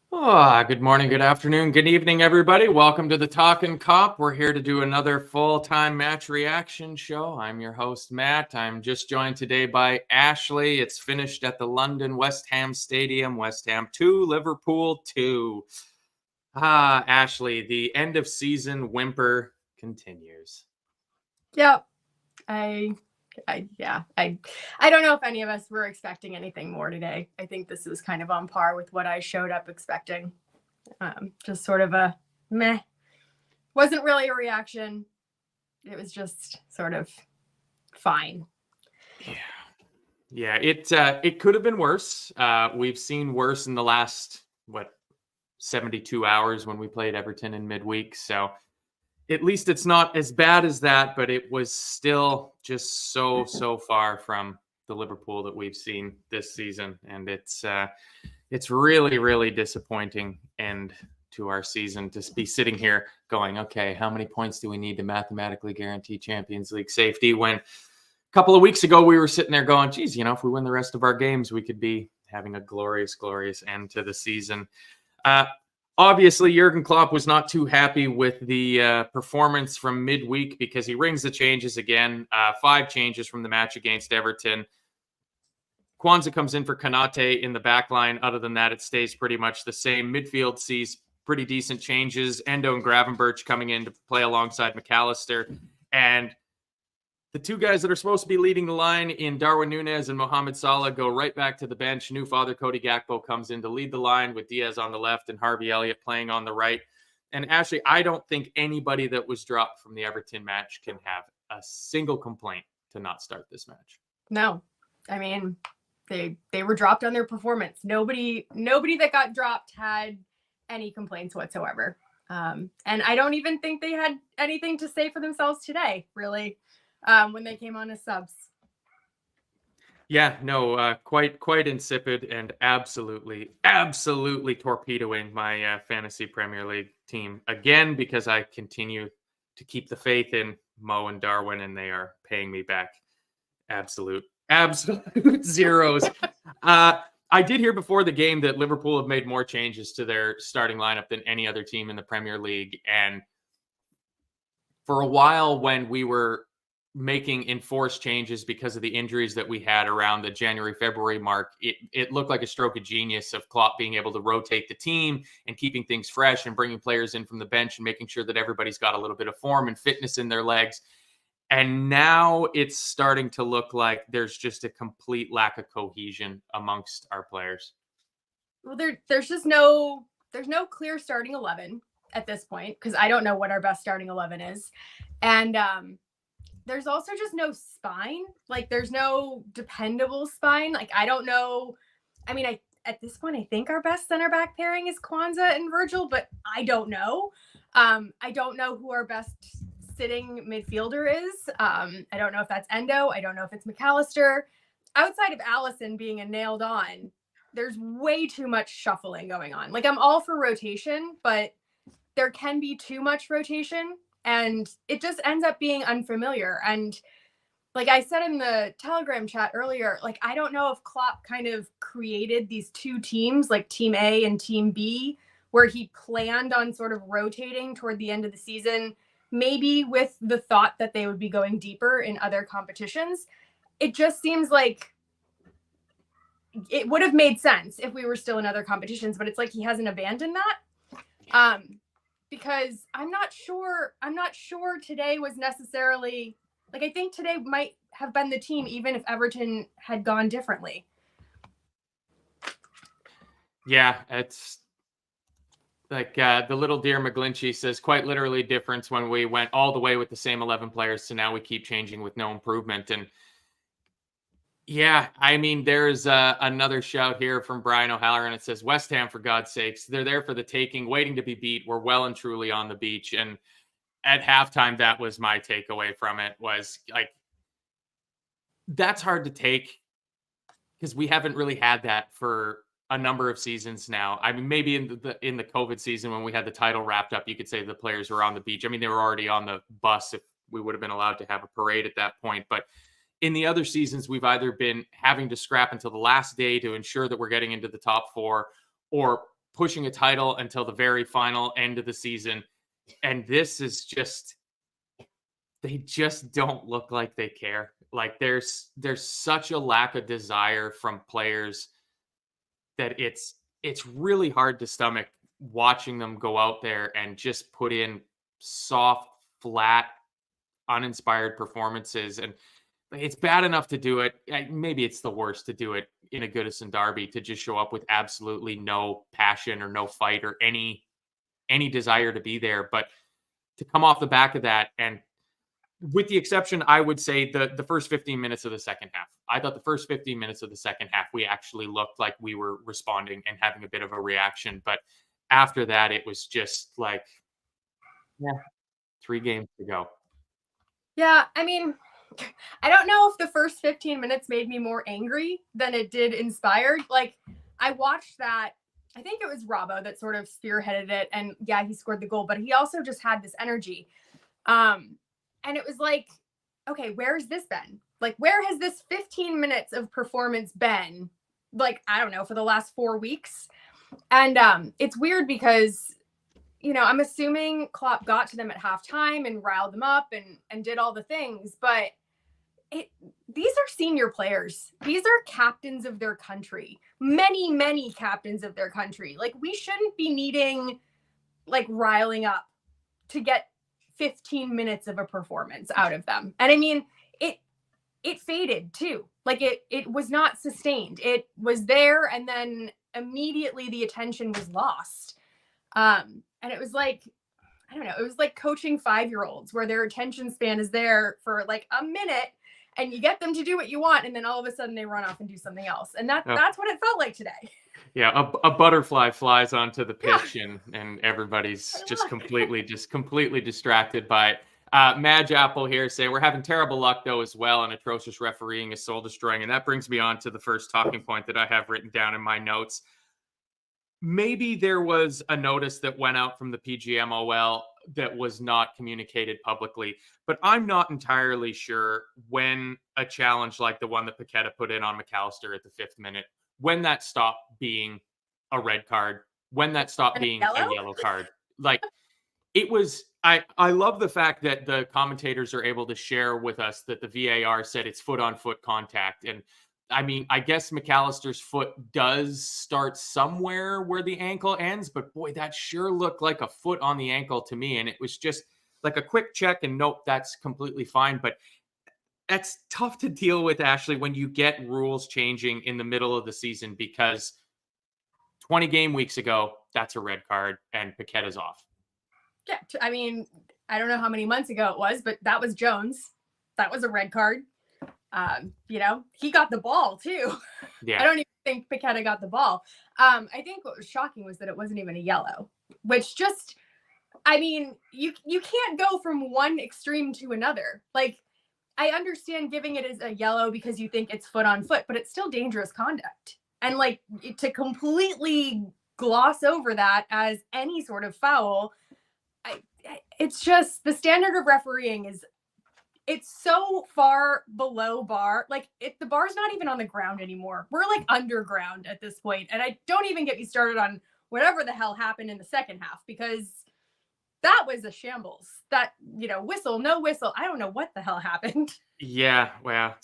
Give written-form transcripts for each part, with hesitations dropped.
Good morning, good afternoon, good evening, everybody. Welcome to the Talkin Kop. We're here to do another full-time match reaction show. I'm your host, Matt. I'm just joined today by Ashley. It's finished at the London West Ham Stadium. West Ham 2, Liverpool 2. Ashley, the end of season whimper continues. Yep. I don't know if any of us were expecting anything more today. I think this was kind of on par with what I showed up expecting. Just sort of a meh. Wasn't really a reaction. It was just sort of fine. Yeah. It could have been worse. We've seen worse in the last 72 hours when we played Everton in midweek. So at least it's not as bad as that, but it was still just so far from the Liverpool that we've seen this season. And it's really disappointing end to our season to be sitting here going, okay, how many points do we need to mathematically guarantee Champions League safety? When a couple of weeks ago, we were sitting there going, geez, if we win the rest of our games, we could be having a glorious end to the season. Obviously, Jurgen Klopp was not too happy with the performance from midweek because he rings the changes again. 5 changes from the match against Everton. Kwanzaa comes in for Konate in the back line. Other than that, it stays pretty much the same. Midfield sees pretty decent changes. Endo and Gravenberch coming in to play alongside McAllister. And the 2 guys that are supposed to be leading the line in Darwin Núñez and Mohamed Salah go right back to the bench. New father Cody Gakpo comes in to lead the line with Diaz on the left and Harvey Elliott playing on the right. And Ashley, I don't think anybody that was dropped from the Everton match can have a single complaint to not start this match. No, I mean, they were dropped on their performance. Nobody that got dropped had any complaints whatsoever. And I don't even think they had anything to say for themselves today, really. When they came on as subs. Yeah, no, quite insipid and absolutely torpedoing my fantasy Premier League team again because I continue to keep the faith in Mo and Darwin, and they are paying me back absolute zeros. I did hear before the game that Liverpool have made more changes to their starting lineup than any other team in the Premier League, and for a while when we were making enforced changes because of the injuries that we had around the January-February mark, it looked like a stroke of genius of Klopp being able to rotate the team and keeping things fresh and bringing players in from the bench and making sure that everybody's got a little bit of form and fitness in their legs. And now it's starting to look like there's just a complete lack of cohesion amongst our players. Well, there's no clear starting 11 at this point because I don't know what our best starting 11 is. And there's also just no spine. Like, there's no dependable spine. Like, I don't know. I mean, at this point, I think our best center back pairing is Kwanzaa and Virgil, but I don't know. I don't know who our best sitting midfielder is. I don't know if that's Endo. I don't know if it's McAllister. Outside of Allison being a nailed on, there's way too much shuffling going on. Like, I'm all for rotation, but there can be too much rotation. And it just ends up being unfamiliar. And like I said in the Telegram chat earlier, like, I don't know if Klopp kind of created these 2 teams, like Team A and Team B, where he planned on sort of rotating toward the end of the season, maybe with the thought that they would be going deeper in other competitions. It just seems like it would have made sense if we were still in other competitions, but it's like he hasn't abandoned that. Because I'm not sure today was necessarily, like, I think today might have been the team even if Everton had gone differently. Yeah, it's like the little dear McGlinchey says, quite literally difference when we went all the way with the same 11 players to now we keep changing with no improvement. And yeah, I mean, there's another shout here from Brian O'Halloran. It says, West Ham, for God's sakes, they're there for the taking, waiting to be beat. We're well and truly on the beach. And at halftime, that was my takeaway from it, was like, that's hard to take because we haven't really had that for a number of seasons now. I mean, maybe in the COVID season when we had the title wrapped up, you could say the players were on the beach. I mean, they were already on the bus if we would have been allowed to have a parade at that point. But in the other seasons, we've either been having to scrap until the last day to ensure that we're getting into the top 4, or pushing a title until the very final end of the season. And this is just, they just don't look like they care. Like there's such a lack of desire from players that it's really hard to stomach watching them go out there and just put in soft, flat, uninspired performances. And it's bad enough to do it. Maybe it's the worst to do it in a Goodison derby, to just show up with absolutely no passion or no fight or any desire to be there. But to come off the back of that, and with the exception, I would say the first 15 minutes of the second half. I thought the first 15 minutes of the second half, we actually looked like we were responding and having a bit of a reaction. But after that, it was just like, yeah, 3 games to go. Yeah, I mean, I don't know if the first 15 minutes made me more angry than it did inspired. Like, I watched that. I think it was Robbo that sort of spearheaded it. And yeah, he scored the goal, but he also just had this energy. And it was like, okay, where's this been? Like, where has this 15 minutes of performance been? Like, I don't know, for the last 4 weeks. And it's weird because, you know, I'm assuming Klopp got to them at halftime and riled them up and did all the things, but these are senior players. These are captains of their country. Many, many captains of their country. Like, we shouldn't be needing, like, riling up to get 15 minutes of a performance out of them. And I mean, it faded too. Like, it was not sustained. It was there, and then immediately the attention was lost. And it was like, I don't know, it was like coaching 5-year-olds where their attention span is there for like a minute, and you get them to do what you want, and then all of a sudden they run off and do something else. And that's what it felt like today. Yeah, a butterfly flies onto the pitch, and everybody's just completely distracted by it. Madge Apple here saying, we're having terrible luck though as well, and atrocious refereeing is soul destroying. And that brings me on to the first talking point that I have written down in my notes. Maybe there was a notice that went out from the PGMOL that was not communicated publicly, but I'm not entirely sure when a challenge like the one that Paqueta put in on McAllister at the 5th minute, when that stopped being a red card, when that stopped being a yellow card. Like, it was, I love the fact that the commentators are able to share with us that the VAR said it's foot-on-foot contact. And I mean, I guess McAllister's foot does start somewhere where the ankle ends, but boy, that sure looked like a foot on the ankle to me. And it was just like a quick check and nope, that's completely fine. But that's tough to deal with, Ashley, when you get rules changing in the middle of the season, because 20 game weeks ago, that's a red card and Paqueta's off. Yeah, I mean, I don't know how many months ago it was, but that was Jones. That was a red card. You know, he got the ball too. Yeah. I don't even think Paqueta got the ball. I think what was shocking was that it wasn't even a yellow, which just, I mean, you can't go from one extreme to another. Like, I understand giving it as a yellow because you think it's foot on foot, but it's still dangerous conduct. And like, to completely gloss over that as any sort of foul, it's just, the standard of refereeing is, it's so far below bar. Like, the bar's not even on the ground anymore. We're like underground at this point. And I don't even get me started on whatever the hell happened in the second half, because that was a shambles. That, you know, whistle, no whistle. I don't know what the hell happened. Yeah, well,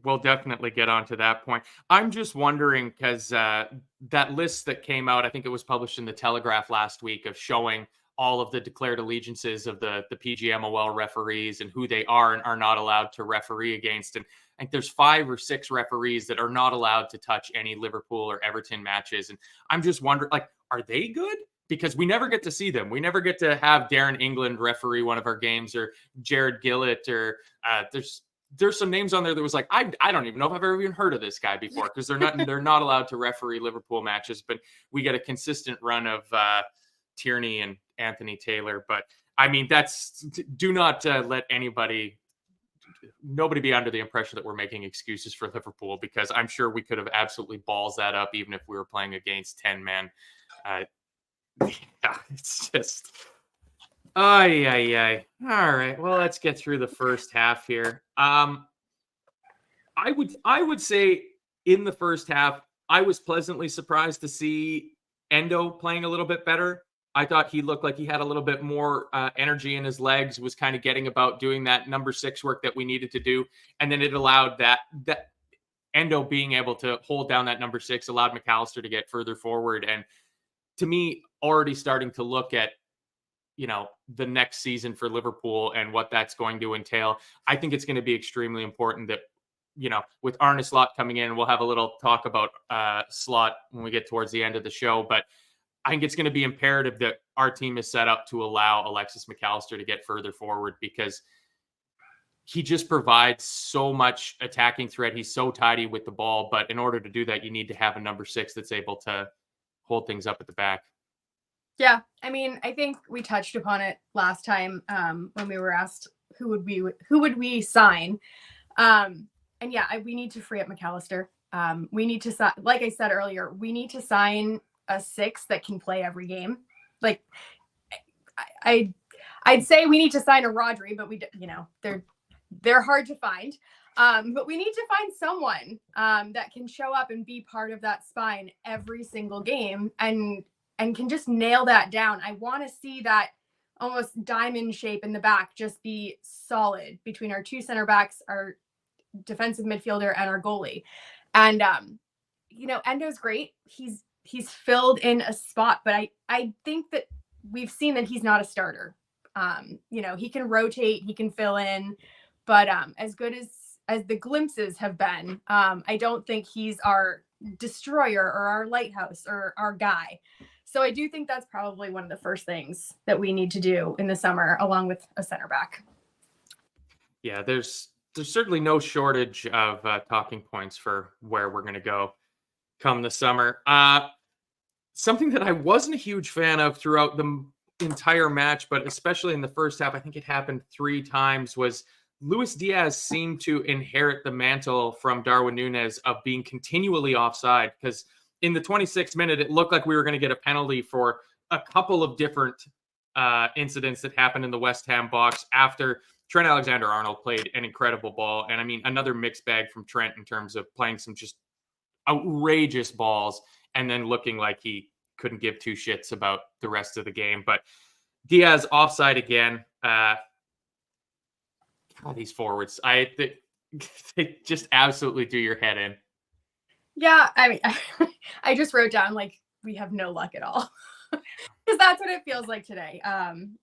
we'll definitely get onto that point. I'm just wondering, because that list that came out, I think it was published in the Telegraph last week, of showing all of the declared allegiances of the PGMOL referees and who they are and are not allowed to referee against. And I think there's 5 or 6 referees that are not allowed to touch any Liverpool or Everton matches. And I'm just wondering, like, are they good? Because we never get to see them. We never get to have Darren England referee one of our games, or Jared Gillett, or there's some names on there that was like, I don't even know if I've ever even heard of this guy before, because they're not allowed to referee Liverpool matches. But we get a consistent run of Tierney and Anthony Taylor. But I mean, do not let nobody be under the impression that we're making excuses for Liverpool, because I'm sure we could have absolutely balls that up even if we were playing against 10 men. Yeah, it's just, ay. All right, well, let's get through the first half here. I would say in the first half, I was pleasantly surprised to see Endo playing a little bit better. I thought he looked like he had a little bit more energy in his legs, was kind of getting about doing that number 6 work that we needed to do. And then it allowed that Endo being able to hold down that number 6 allowed McAllister to get further forward. And to me, already starting to look at, the next season for Liverpool and what that's going to entail. I think it's going to be extremely important that, with Arne Slot coming in, we'll have a little talk about Slot when we get towards the end of the show. But I think it's going to be imperative that our team is set up to allow Alexis McAllister to get further forward, because he just provides so much attacking threat. He's so tidy with the ball. But in order to do that, you need to have a number 6 that's able to hold things up at the back. Yeah, I mean, I think we touched upon it last time when we were asked who would we sign, and yeah, we need to free up McAllister. We need to, like I said earlier, we need to sign a 6 that can play every game. Like, I'd say we need to sign a Rodri, but they're hard to find. But we need to find someone that can show up and be part of that spine every single game and can just nail that down. I want to see that almost diamond shape in the back just be solid between our 2 center backs, our defensive midfielder, and our goalie. And Endo's great. He's filled in a spot, but I think that we've seen that he's not a starter. He can rotate, he can fill in, but as good as the glimpses have been, I don't think he's our destroyer or our lighthouse or our guy. So I do think that's probably one of the first things that we need to do in the summer, along with a center back. Yeah, there's certainly no shortage of talking points for where we're going to go come the summer. Something that I wasn't a huge fan of throughout the entire match, but especially in the first half, I think it happened 3 times, was Luis Diaz seemed to inherit the mantle from Darwin Núñez of being continually offside, because in the 26th minute, it looked like we were going to get a penalty for a couple of different incidents that happened in the West Ham box after Trent Alexander-Arnold played an incredible ball. And I mean, another mixed bag from Trent in terms of playing some just outrageous balls and then looking like he couldn't give 2 shits about the rest of the game. But Diaz offside again. God, these forwards, they just absolutely do your head in. Yeah, I mean, I just wrote down, like, we have no luck at all, because that's what it feels like today, and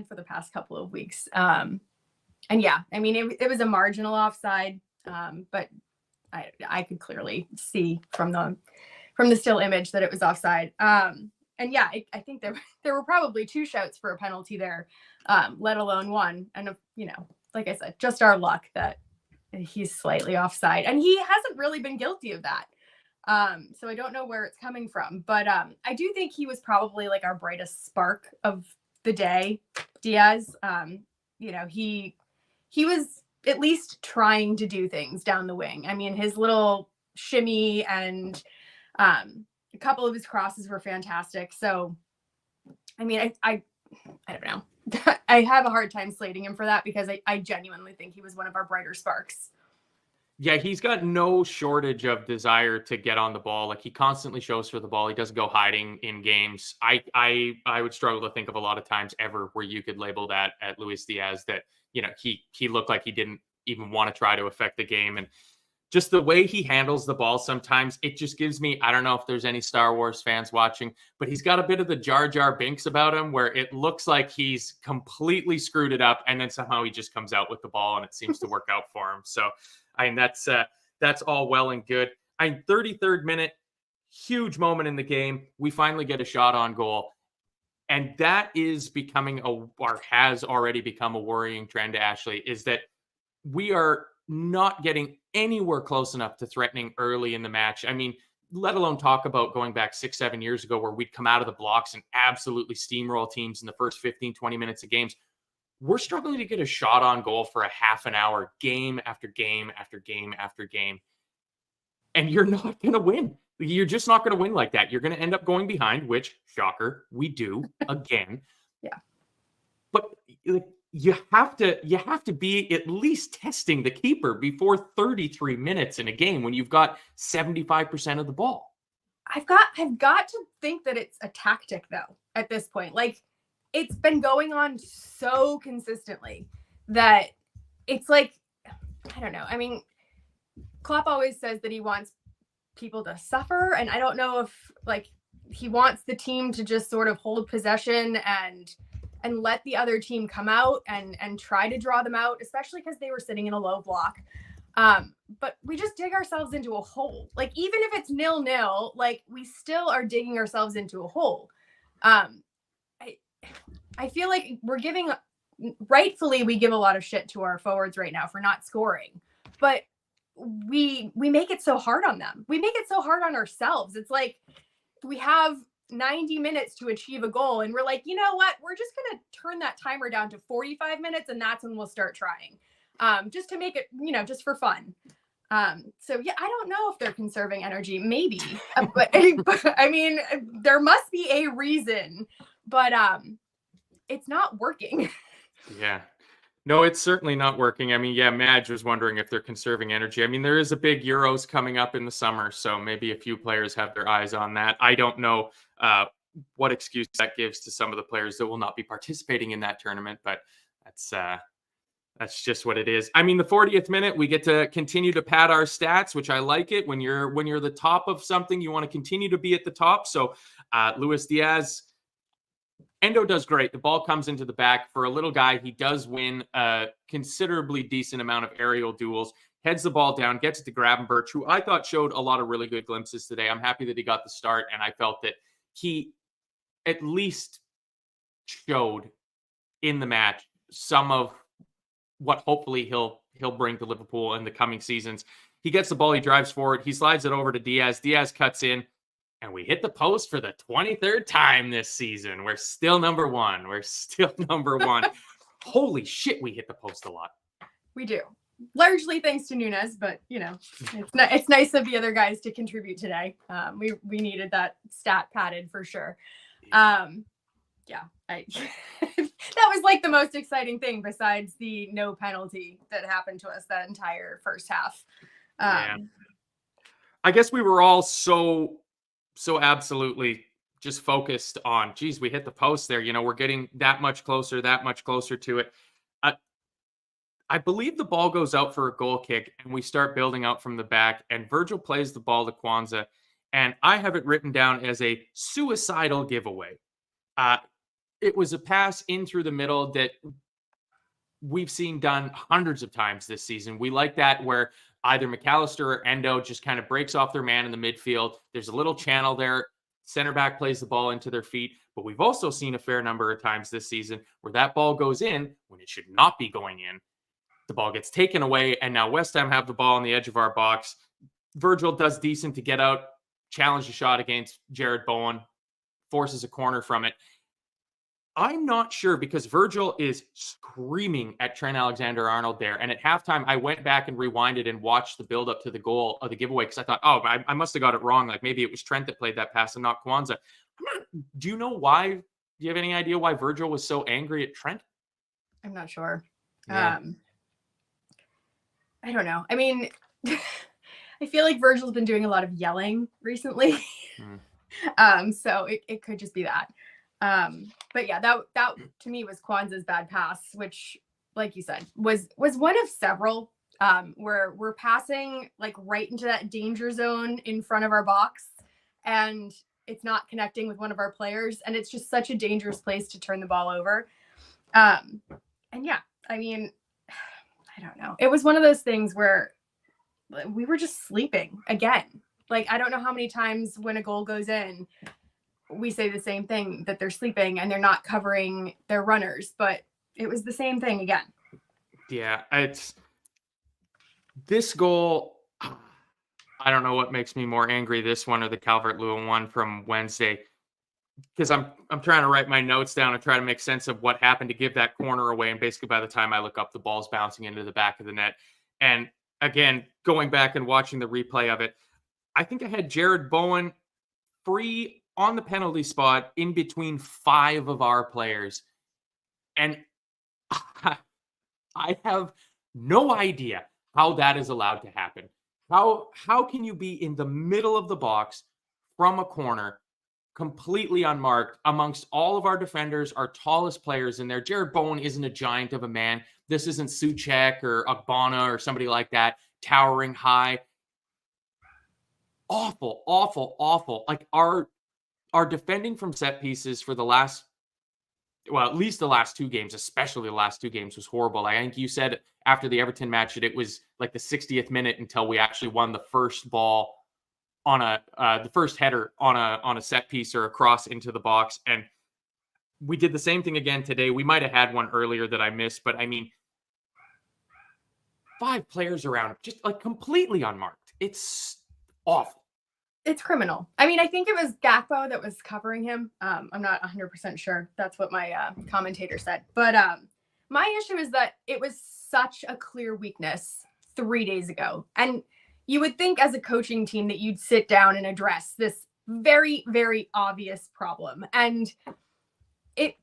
for the past couple of weeks. And yeah, I mean, it was a marginal offside, but I could clearly see from the still image that it was offside. And yeah, I think there were probably 2 shouts for a penalty there, let alone 1. And like I said, just our luck that he's slightly offside, and he hasn't really been guilty of that. So I don't know where it's coming from, but I do think he was probably like our brightest spark of the day, Diaz. He was at least trying to do things down the wing. I mean, his little shimmy and a couple of his crosses were fantastic. So, I mean, I don't know. I have a hard time slating him for that, because I genuinely think he was one of our brighter sparks. Yeah, he's got no shortage of desire to get on the ball. Like, he constantly shows for the ball. He doesn't go hiding in games. I would struggle to think of a lot of times ever where you could label that at Luis Diaz, that, he looked like he didn't even want to try to affect the game. And just the way he handles the ball sometimes, it just gives me, I don't know if there's any Star Wars fans watching, but he's got a bit of the Jar Jar Binks about him, where it looks like he's completely screwed it up, and then somehow he just comes out with the ball and it seems to work out for him. So, I mean, that's all well and good. 33rd minute, huge moment in the game. We finally get a shot on goal. And that is becoming or has already become a worrying trend, Ashley, is that we are not getting anywhere close enough to threatening early in the match. I mean, let alone talk about going back 6-7 years ago, where we'd come out of the blocks and absolutely steamroll teams in the first 15-20 minutes of games. We're struggling to get a shot on goal for a half an hour, game after game after game after game. And you're not going to win. You're just not going to win like that. You're going to end up going behind, which, shocker, we do again. Yeah. But you have to be at least testing the keeper before 33 minutes in a game when you've got 75% of the ball. I've got to think that it's a tactic though at this point. Like it's been going on so consistently that it's like, I don't know. I mean, Klopp always says that he wants people to suffer, and I don't know if like he wants the team to just sort of hold possession and let the other team come out and try to draw them out, especially because they were sitting in a low block. But we just dig ourselves into a hole. Like even if it's 0-0, like we still are digging ourselves into a hole. I feel like rightfully we give a lot of shit to our forwards right now for not scoring, but we make it so hard on them. We make it so hard on ourselves. It's like we have 90 minutes to achieve a goal and we're like, you know what? We're just going to turn that timer down to 45 minutes and that's when we'll start trying. Just to make it, just for fun. So yeah, I don't know if they're conserving energy, maybe, but I mean, there must be a reason, but it's not working. Yeah. No, it's certainly not working. I mean, yeah, Madge was wondering if they're conserving energy. I mean, there is a big Euros coming up in the summer, so maybe a few players have their eyes on that. I don't know what excuse that gives to some of the players that will not be participating in that tournament, but that's just what it is. I mean, the 40th minute, we get to continue to pad our stats, which I like it. When you're the top of something, you want to continue to be at the top. So Luis Diaz, Endo does great. The ball comes into the back. For a little guy, he does win a considerably decent amount of aerial duels, heads the ball down, gets it to Gravenberch, who I thought showed a lot of really good glimpses today. I'm happy that he got the start, and I felt that he at least showed in the match some of what hopefully he'll bring to Liverpool in the coming seasons. He gets the ball, he drives forward, he slides it over to Diaz. Diaz cuts in, and we hit the post for the 23rd time this season. We're still number one. Holy shit, we hit the post a lot. We do. Largely thanks to Nunes, but it's nice of the other guys to contribute today. We needed that stat padded for sure. That was like the most exciting thing besides the no penalty that happened to us that entire first half. I guess we were all so absolutely just focused on, geez, we hit the post there. We're getting that much closer to it. I believe the ball goes out for a goal kick and we start building out from the back, and Virgil plays the ball to Kwanzaa, and I have it written down as a suicidal giveaway. It was a pass in through the middle that we've seen done hundreds of times this season. We like that where either McAllister or Endo just kind of breaks off their man in the midfield. There's a little channel there. Center back plays the ball into their feet. But we've also seen a fair number of times this season where that ball goes in when it should not be going in. The ball gets taken away, and now West Ham have the ball on the edge of our box. Virgil does decent to get out, challenge a shot against Jared Bowen, forces a corner from it. I'm not sure, because Virgil is screaming at Trent Alexander-Arnold there. And at halftime, I went back and rewinded and watched the build-up to the goal of the giveaway, because I thought, I must have got it wrong. Like maybe it was Trent that played that pass and not Kwanzaa. Do you know why? Do you have any idea why Virgil was so angry at Trent? I'm not sure. Yeah. I don't know. I mean, I feel like Virgil's been doing a lot of yelling recently. So it could just be that. But yeah, that to me was Kwanzaa's bad pass, which, like you said, was one of several where we're passing like right into that danger zone in front of our box, and it's not connecting with one of our players, and it's just such a dangerous place to turn the ball over. And yeah, I mean, I don't know. It was one of those things where we were just sleeping again. Like, I don't know how many times when a goal goes in, we say the same thing, that they're sleeping and they're not covering their runners, but it was the same thing again. Yeah, it's this goal. I don't know what makes me more angry, this one or the Calvert-Lewin one from Wednesday, because I'm trying to write my notes down and try to make sense of what happened to give that corner away. And basically by the time I look up, the ball's bouncing into the back of the net. And again, going back and watching the replay of it, I think I had Jared Bowen free on the penalty spot in between 5 of our players. And I have no idea how that is allowed to happen. How can you be in the middle of the box from a corner, completely unmarked amongst all of our defenders, our tallest players in there. Jared Bowen isn't a giant of a man. This isn't Suchek or Agbana or somebody like that, towering high. Awful, awful, awful. Like our defending from set pieces for the last, well, at least the last two games, especially the last two games, was horrible. I think you said after the Everton match that it was like the 60th minute until we actually won the first ball on the first header on a set piece or a cross into the box. And we did the same thing again today. We might have had one earlier that I missed, but I mean, 5 players around him, just like completely unmarked. It's awful. It's criminal. I mean, I think it was Gakpo that was covering him. I'm not 100% sure. That's what my commentator said. But my issue is that it was such a clear weakness 3 days ago. And you would think as a coaching team that you'd sit down and address this very, very obvious problem. And it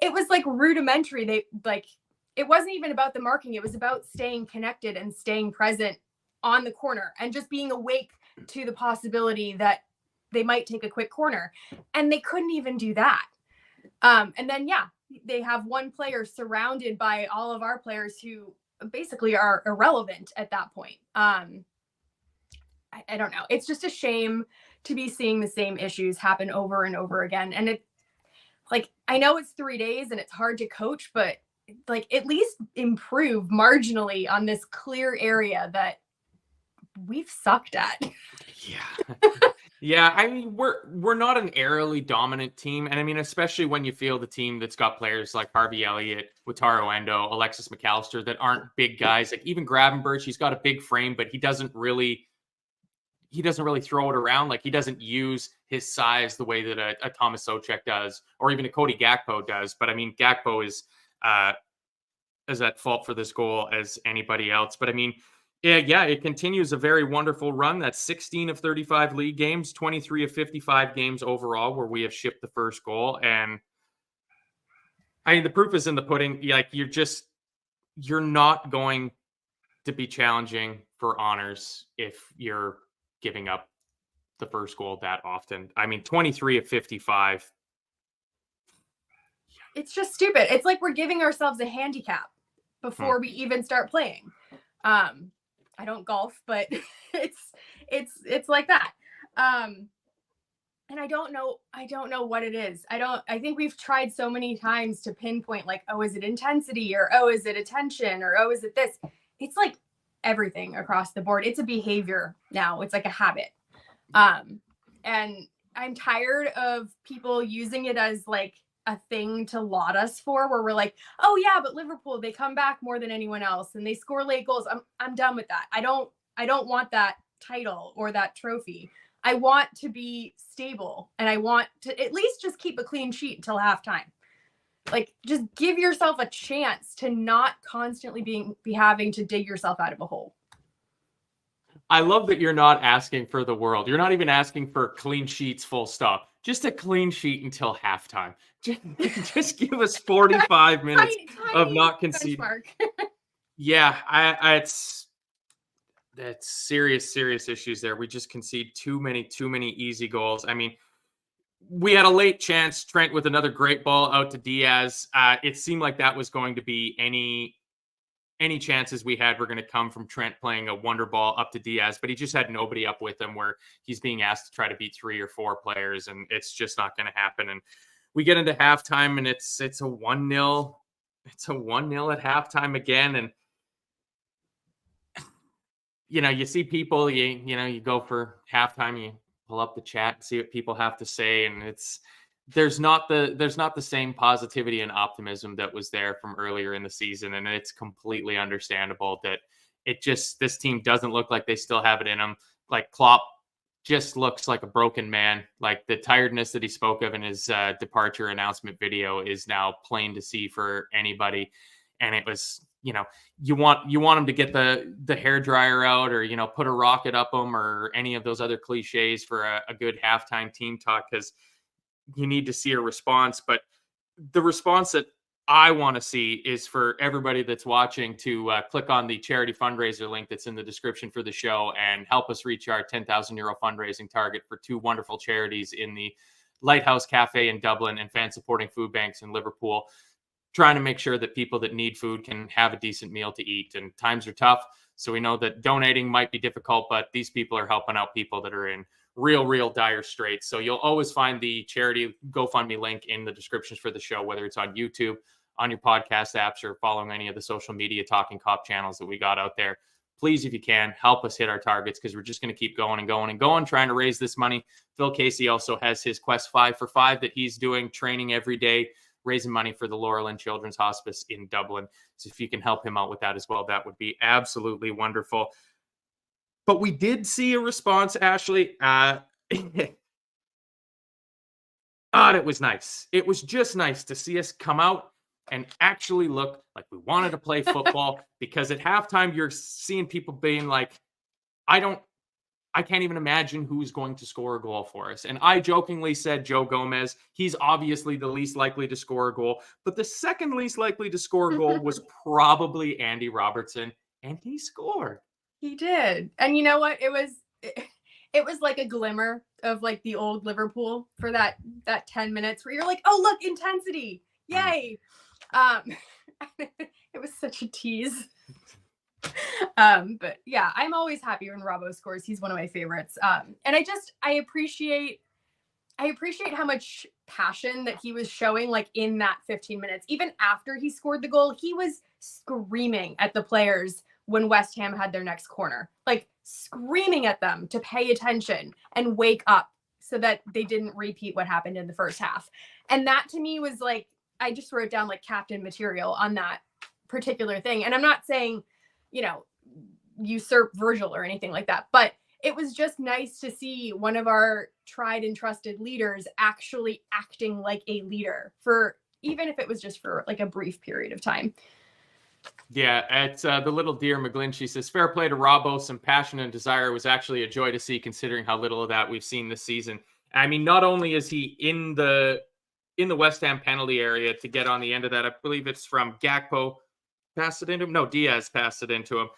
was like rudimentary. It wasn't even about the marking. It was about staying connected and staying present on the corner and just being awake to the possibility that they might take a quick corner. And they couldn't even do that. And then, they have one player surrounded by all of our players who basically are irrelevant at that point. I don't know. It's just a shame to be seeing the same issues happen over and over again. And I know it's 3 days and it's hard to coach, but at least improve marginally on this clear area that we've sucked at. Yeah. Yeah, I mean, we're not an aerially dominant team. And I mean, especially when you feel the team that's got players like Harvey Elliott, Wataru Endo, Alexis McAllister that aren't big guys. Like even Gravenberch, he's got a big frame, but he doesn't really throw it around. Like he doesn't use his size the way that a Thomas Souček does, or even a Cody Gakpo does. But I mean, Gakpo is as at fault for this goal as anybody else. But I mean, yeah, it continues a very wonderful run. That's 16 of 35 league games, 23 of 55 games overall where we have shipped the first goal. And I mean, the proof is in the pudding. Like you're not going to be challenging for honors if you're giving up the first goal that often. I mean, 23 of 55. It's just stupid. It's like we're giving ourselves a handicap before we even start playing. I don't golf, but it's like that. And I don't know what it is. I think we've tried so many times to pinpoint is it intensity or, is it attention or, is it this? It's like everything across the board. It's a behavior now. It's like a habit. And I'm tired of people using it as a thing to laud us for, where we're like, oh yeah, but Liverpool, they come back more than anyone else and they score late goals. I'm done with that. I don't want that title or that trophy. I want to be stable and I want to at least just keep a clean sheet until halftime. Just give yourself a chance to not constantly be having to dig yourself out of a hole. I love that you're not asking for the world. You're not even asking for clean sheets, full stop. Just a clean sheet until halftime. Just give us 45 minutes of not conceding. Yeah, that's serious issues there. We just concede too many easy goals. I mean, we had a late chance, Trent with another great ball out to Diaz. It seemed like that was going to be any chances we had were going to come from Trent playing a wonder ball up to Diaz, but he just had nobody up with him where he's being asked to try to beat 3 or 4 players, and it's just not going to happen. And we get into halftime, and it's a 1-0. It's a 1-0 at halftime again, and you see people, you go for halftime, you pull up the chat and see what people have to say, and there's not the same positivity and optimism that was there from earlier in the season. And it's completely understandable that this team doesn't look like they still have it in them. Like Klopp just looks like a broken man. Like the tiredness that he spoke of in his departure announcement video is now plain to see for anybody. And it was, you want him to get the hairdryer out or, put a rocket up him or any of those other cliches for a good halftime team talk, because you need to see a response. But the response that I want to see is for everybody that's watching to click on the charity fundraiser link that's in the description for the show and help us reach our €10,000 fundraising target for two wonderful charities in the Lighthouse Cafe in Dublin and fan supporting food banks in Liverpool, trying to make sure that people that need food can have a decent meal to eat. And times are tough, so we know that donating might be difficult, but these people are helping out people that are in real dire straits. So you'll always find the charity GoFundMe link in the descriptions for the show, whether it's on YouTube, on your podcast apps, or following any of the social media Talkin Kop channels that we got out there. Please, if you can, help us hit our targets, because we're just going to keep going and going and going, trying to raise this money. Phil Casey also has his Quest 5 for 5 that he's doing, training every day, raising money for the Laurel and Children's Hospice in Dublin. So if you can help him out with that as well, that would be absolutely wonderful. But we did see a response, Ashley. It was nice. It was just nice to see us come out and actually look like we wanted to play football, because at halftime you're seeing people being like, I can't even imagine who's going to score a goal for us. And I jokingly said Joe Gomez. He's obviously the least likely to score a goal, but the second least likely to score a goal was probably Andy Robertson, and he scored. He did. And you know what? It was like a glimmer of like the old Liverpool for that 10 minutes where you're like, oh, look, intensity. Yay. It was such a tease. But yeah, I'm always happy when Robbo scores. He's one of my favorites. And I appreciate how much passion that he was showing, like in that 15 minutes. Even after he scored the goal, he was screaming at the players when West Ham had their next corner, like screaming at them to pay attention and wake up so that they didn't repeat what happened in the first half. And that to me was like, I just wrote down like captain material on that particular thing. And I'm not saying, usurp Virgil or anything like that, but it was just nice to see one of our tried and trusted leaders actually acting like a leader, for even if it was just for like a brief period of time. Yeah, it's the little dear McGlynn. She says, fair play to Robbo. Some passion and desire. It was actually a joy to see, considering how little of that we've seen this season. I mean, not only is he in the West Ham penalty area to get on the end of that, I believe it's from Gakpo, passed it into him. No, Diaz passed it into him.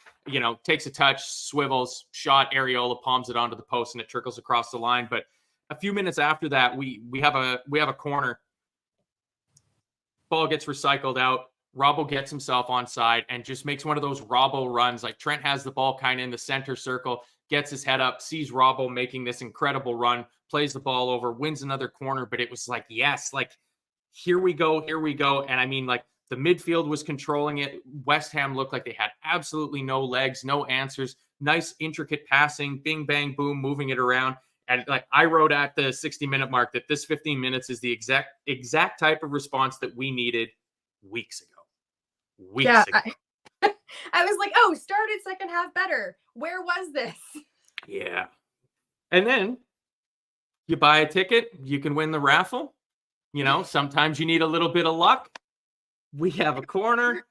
Takes a touch, swivels, shot, Areola palms it onto the post, and it trickles across the line. But a few minutes after that, we have a corner. Ball gets recycled out. Robbo gets himself onside and just makes one of those Robbo runs. Like Trent has the ball kind of in the center circle, gets his head up, sees Robbo making this incredible run, plays the ball over, wins another corner. But it was like, yes, like here we go. And I mean, like the midfield was controlling it. West Ham looked like they had absolutely no legs, no answers. Nice, intricate passing, bing, bang, boom, moving it around. And like I wrote at the 60-minute mark that this 15 minutes is the exact type of response that we needed weeks ago. I was like, oh, started second half better. Where was this? Yeah. And then you buy a ticket, you can win the raffle. Sometimes you need a little bit of luck. We have a corner.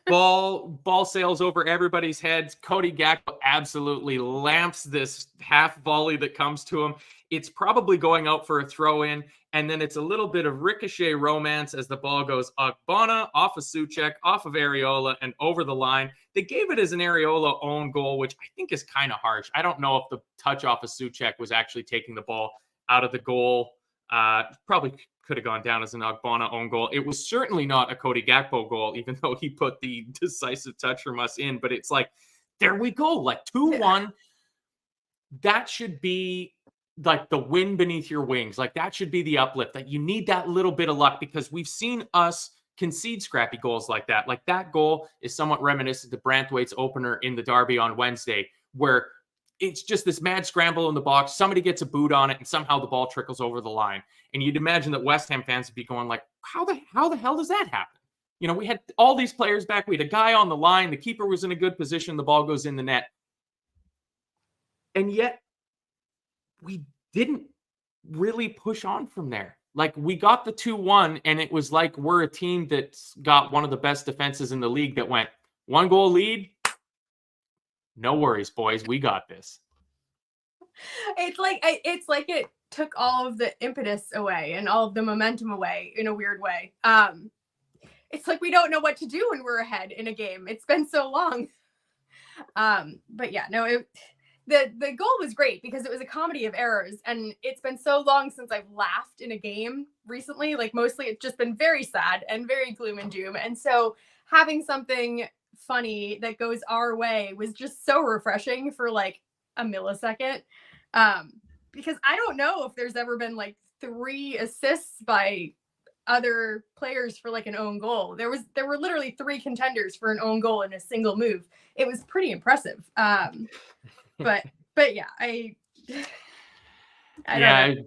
Ball sails over everybody's heads. Cody Gakpo absolutely lamps this half volley that comes to him. It's probably going out for a throw in, and then it's a little bit of ricochet romance as the ball goes Ogbonna off of Souček, off of Areola, and over the line. They gave it as an Areola own goal, which I think is kind of harsh. I don't know if the touch off of Souček was actually taking the ball out of the goal. Probably could have gone down as an Ogbonna own goal. It was certainly not a Cody Gakpo goal, even though he put the decisive touch from us in. But it's like, there we go, like 2-1. That should be like the wind beneath your wings. Like that should be the uplift. That you need that little bit of luck, because we've seen us concede scrappy goals like that. Like that goal is somewhat reminiscent to Branthwaite's opener in the derby on Wednesday, where it's just this mad scramble in the box. Somebody gets a boot on it, and somehow the ball trickles over the line. And you'd imagine that West Ham fans would be going like, how the hell does that happen? We had all these players back. We had a guy on the line. The keeper was in a good position. The ball goes in the net. And yet we didn't really push on from there. Like we got the 2-1, and it was like we're a team that's got one of the best defenses in the league that went 1-goal lead. No worries, boys. We got this. It's like it took all of the impetus away and all of the momentum away in a weird way. it's like we don't know what to do when we're ahead in a game. It's been so long. But yeah, no, the goal was great because it was a comedy of errors, and it's been so long since I've laughed in a game recently. Like mostly it's just been very sad and very gloom and doom. And so having something funny that goes our way was just so refreshing for like a millisecond. Because I don't know if there's ever been like 3 assists by other players for like an own goal. There were literally 3 contenders for an own goal in a single move. It was pretty impressive. But yeah, I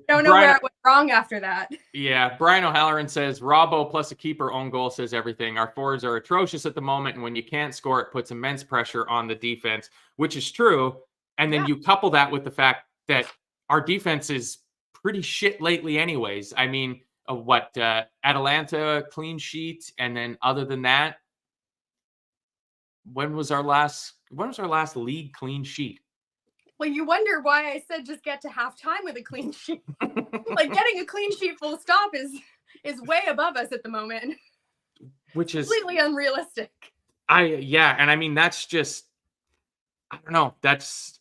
don't know where I went wrong after that. Yeah, Brian O'Halloran says Robbo plus a keeper own goal says everything. Our forwards are atrocious at the moment, and when you can't score, it puts immense pressure on the defense, which is true. And then you couple that with the fact that our defense is pretty shit lately anyways. I mean, Atalanta clean sheet, and then other than that, when was our last league clean sheet? Well, you wonder why I said just get to halftime with a clean sheet. Like getting a clean sheet full stop is way above us at the moment. Which is completely unrealistic. And I mean that's just, I don't know, that's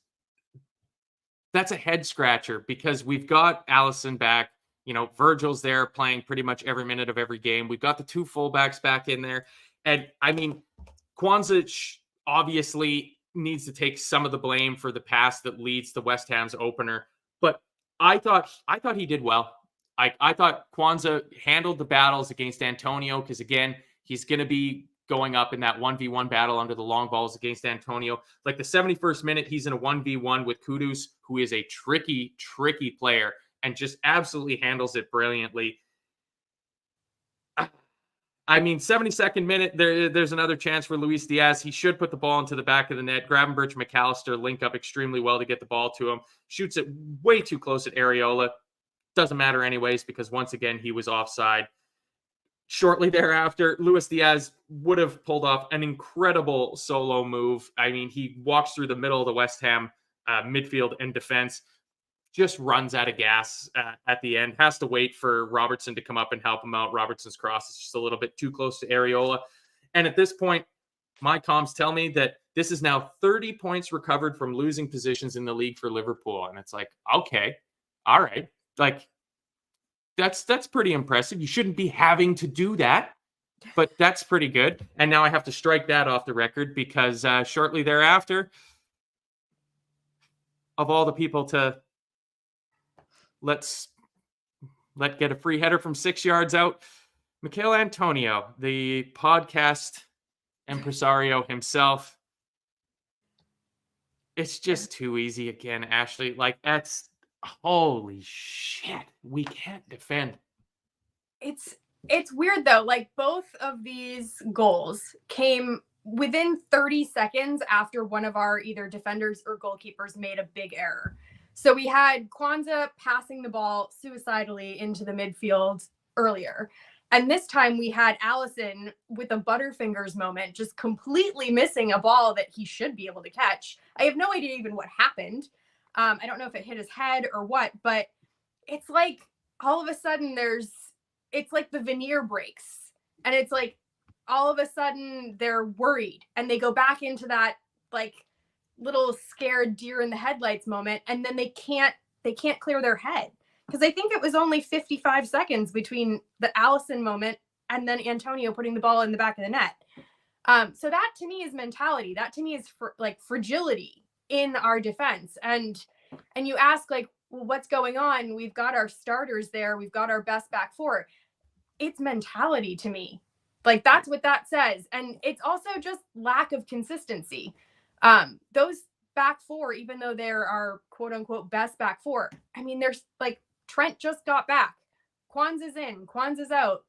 a head scratcher because we've got Allison back. You know, Virgil's there playing pretty much every minute of every game. We've got the 2 fullbacks back in there. And I mean, Kwanzaa obviously needs to take some of the blame for the pass that leads to West Ham's opener. But I thought he did well. I thought Kwanzaa handled the battles against Antonio because, again, he's going to be going up in that 1v1 battle under the long balls against Antonio. Like the 71st minute, he's in a 1v1 with Kudus, who is a tricky, tricky player and just absolutely handles it brilliantly. I mean, 72nd minute, there's another chance for Luis Diaz. He should put the ball into the back of the net. Gravenberch, McAllister link up extremely well to get the ball to him. Shoots it way too close at Areola. Doesn't matter anyways because, once again, he was offside. Shortly thereafter, Luis Diaz would have pulled off an incredible solo move. I mean, he walks through the middle of the West Ham midfield and defense, just runs out of gas at the end, has to wait for Robertson to come up and help him out. Robertson's cross is just a little bit too close to Areola. And at this point, my comms tell me that this is now 30 points recovered from losing positions in the league for Liverpool. And it's like, okay, all right. Like, that's pretty impressive. You shouldn't be having to do that, but that's pretty good. And now I have to strike that off the record because shortly thereafter, of all the people to let get a free header from 6 yards out, Michail Antonio, the podcast impresario himself. It's just too easy again, Ashley. Like, that's holy shit. We can't defend. It's weird though. Like both of these goals came within 30 seconds after one of our either defenders or goalkeepers made a big error. So we had Kwanzaa passing the ball suicidally into the midfield earlier. And this time we had Allison with a Butterfingers moment, just completely missing a ball that he should be able to catch. I have no idea even what happened. I don't know if it hit his head or what, but it's like all of a sudden it's like the veneer breaks. And it's like all of a sudden they're worried and they go back into that like little scared deer in the headlights moment, and then they can't clear their head. Because I think it was only 55 seconds between the Allison moment and then Antonio putting the ball in the back of the net. So that to me is mentality. That to me is fragility in our defense. And you ask like, well, what's going on? We've got our starters there. We've got our best back four. It's mentality to me. Like that's what that says. And it's also just lack of consistency. Those back four, even though they're our quote unquote best back four, I mean, there's like Trent just got back. Kwanzaa's in, Kwanzaa's out.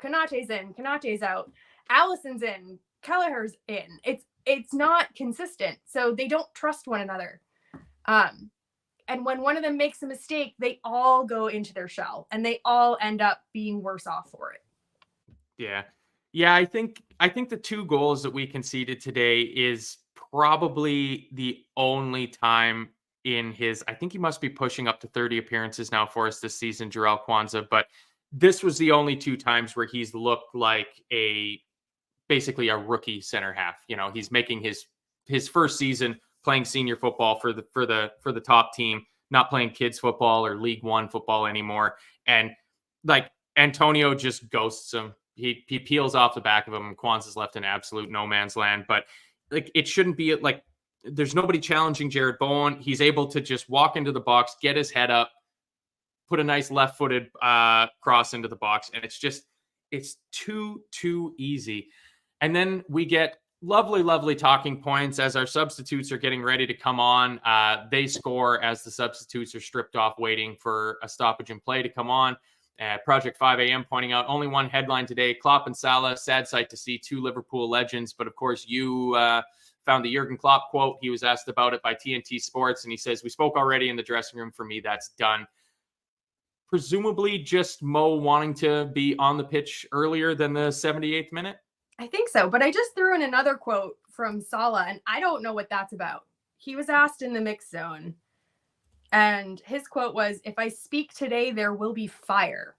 Konate's in, Konate's out. Allison's in, Kelleher's in. It's not consistent. So they don't trust one another. And when one of them makes a mistake, they all go into their shell and they all end up being worse off for it. Yeah. Yeah, I think the 2 goals that we conceded today is probably the only time in his, I think he must be pushing up to 30 appearances now for us this season, Jarrell Kwanzaa, but this was the only 2 times where he's looked like basically a rookie center half. He's making his first season playing senior football for the top team, not playing kids football or League One football anymore. And like Antonio just ghosts him. He peels off the back of him. Kwanzaa's left in absolute no man's land. But like, it shouldn't be like there's nobody challenging Jared Bowen. He's able to just walk into the box, get his head up, put a nice left-footed cross into the box, and it's too easy. And then we get lovely talking points as our substitutes are getting ready to come on. They score as the substitutes are stripped off, waiting for a stoppage in play to come on. Project 5 a.m. pointing out only one headline today: Klopp and Salah. Sad sight to see 2 Liverpool legends. But of course, you found the Jurgen Klopp quote. He was asked about it by TNT Sports, and he says, "We spoke already in the dressing room. For me, that's done." Presumably just Mo wanting to be on the pitch earlier than the 78th minute. I think so, but I just threw in another quote from Salah, and I don't know what that's about. He was asked in the mix zone, and his quote was, "If I speak today, there will be fire."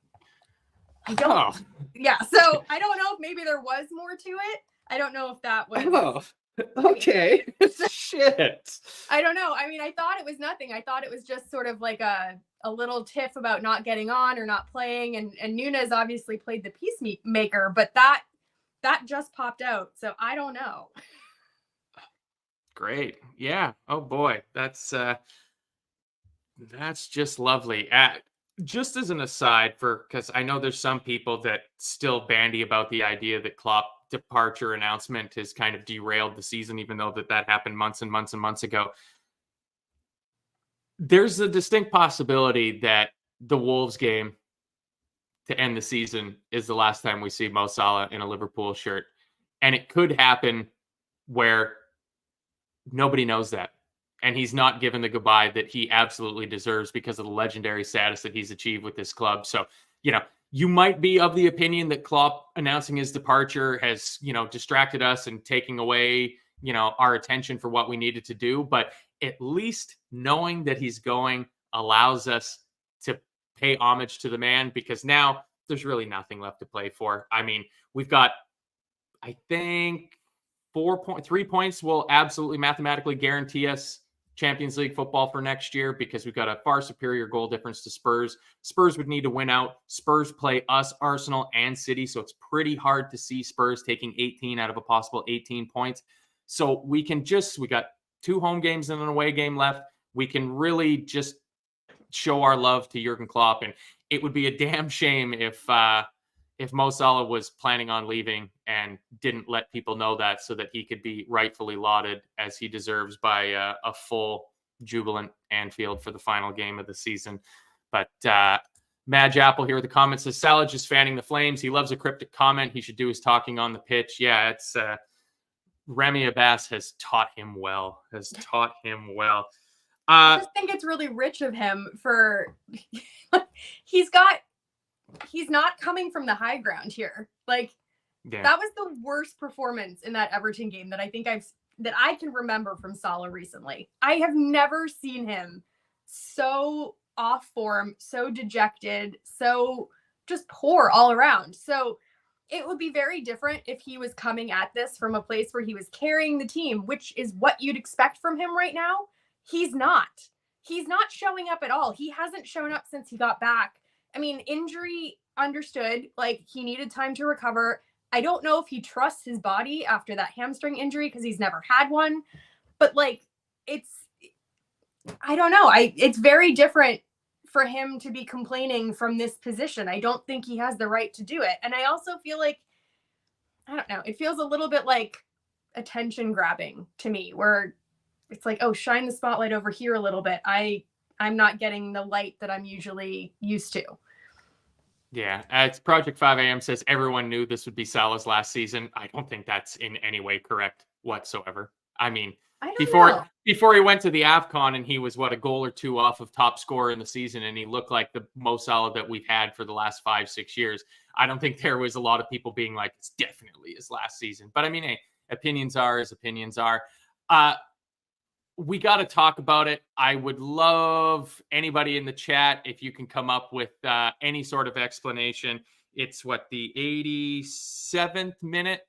I don't. Oh. Yeah, so I don't know if maybe there was more to it. I don't know if that was. Oh, okay. Shit. I don't know. I mean, I thought it was nothing. I thought it was just sort of like a little tiff about not getting on or not playing, and Nunes obviously played the peacemaker, but that just popped out. So I don't know. Great. Yeah. Oh boy. That's just lovely. Just as an aside, because I know there's some people that still bandy about the idea that Klopp departure announcement has kind of derailed the season, even though that happened months and months and months ago. There's a distinct possibility that the Wolves game to end the season is the last time we see Mo Salah in a Liverpool shirt. And it could happen where nobody knows that. And he's not given the goodbye that he absolutely deserves because of the legendary status that he's achieved with this club. So, you might be of the opinion that Klopp announcing his departure has, distracted us and taking away, our attention for what we needed to do. But at least knowing that he's going allows us to pay homage to the man, because now there's really nothing left to play for. I mean, we've got, I think, 3 points will absolutely mathematically guarantee us Champions League football for next year, because we've got a far superior goal difference to Spurs. Spurs would need to win out. Spurs play us, Arsenal, and City, so it's pretty hard to see Spurs taking 18 out of a possible 18 points. So we got 2 home games and an away game left. We can really just show our love to Jurgen Klopp, and it would be a damn shame if Mo Salah was planning on leaving and didn't let people know that, so that he could be rightfully lauded as he deserves by a full jubilant Anfield for the final game of the season. But Madge Apple here with the comment says, Salah just fanning the flames. He loves a cryptic comment. He should do his talking on the pitch. Yeah, it's Remy Abbas has taught him well. I just think it's really rich of him for he's not coming from the high ground here. Like, yeah. That was the worst performance in that Everton game that I can remember from Salah recently. I have never seen him so off form, so dejected, so just poor all around. So it would be very different if he was coming at this from a place where he was carrying the team, which is what you'd expect from him right now. He's not showing up at all. He hasn't shown up since he got back. I mean, injury understood, like he needed time to recover. I don't know if he trusts his body after that hamstring injury because he's never had one, but like, I don't know. It's very different for him to be complaining from this position. I don't think he has the right to do it. And I also feel like, I don't know, it feels a little bit like attention grabbing to me, where it's like, oh, shine the spotlight over here a little bit. I'm not getting the light that I'm usually used to. Yeah, it's Project 5 a.m. says everyone knew this would be Salah's last season. I don't think that's in any way correct whatsoever. I mean, before he went to the AFCON and he was, a goal or 2 off of top scorer in the season, and he looked like the Mo Salah that we've had for the last 5-6 years. I don't think there was a lot of people being like, it's definitely his last season. But I mean, hey, opinions are as opinions are. we got to talk about it. I would love anybody in the chat if you can come up with any sort of explanation. It's the 87th minute.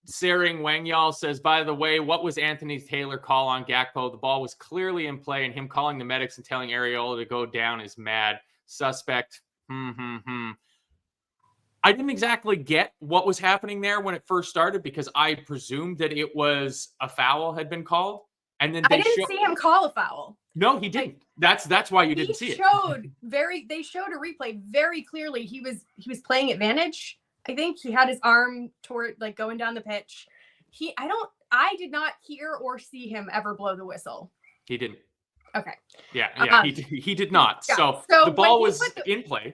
Sering Wangyal says, by the way, what was Anthony Taylor call on Gakpo? The ball was clearly in play, and him calling the medics and telling Areola to go down is mad. Suspect. I didn't exactly get what was happening there when it first started because I presumed that it was a foul had been called. And then I didn't see him call a foul. No, he didn't. That's why you didn't see it. They showed a replay very clearly. He was playing advantage. I think he had his arm toward going down the pitch. I did not hear or see him ever blow the whistle. He didn't. Okay. Yeah. He did not. Yeah. So the ball was in play.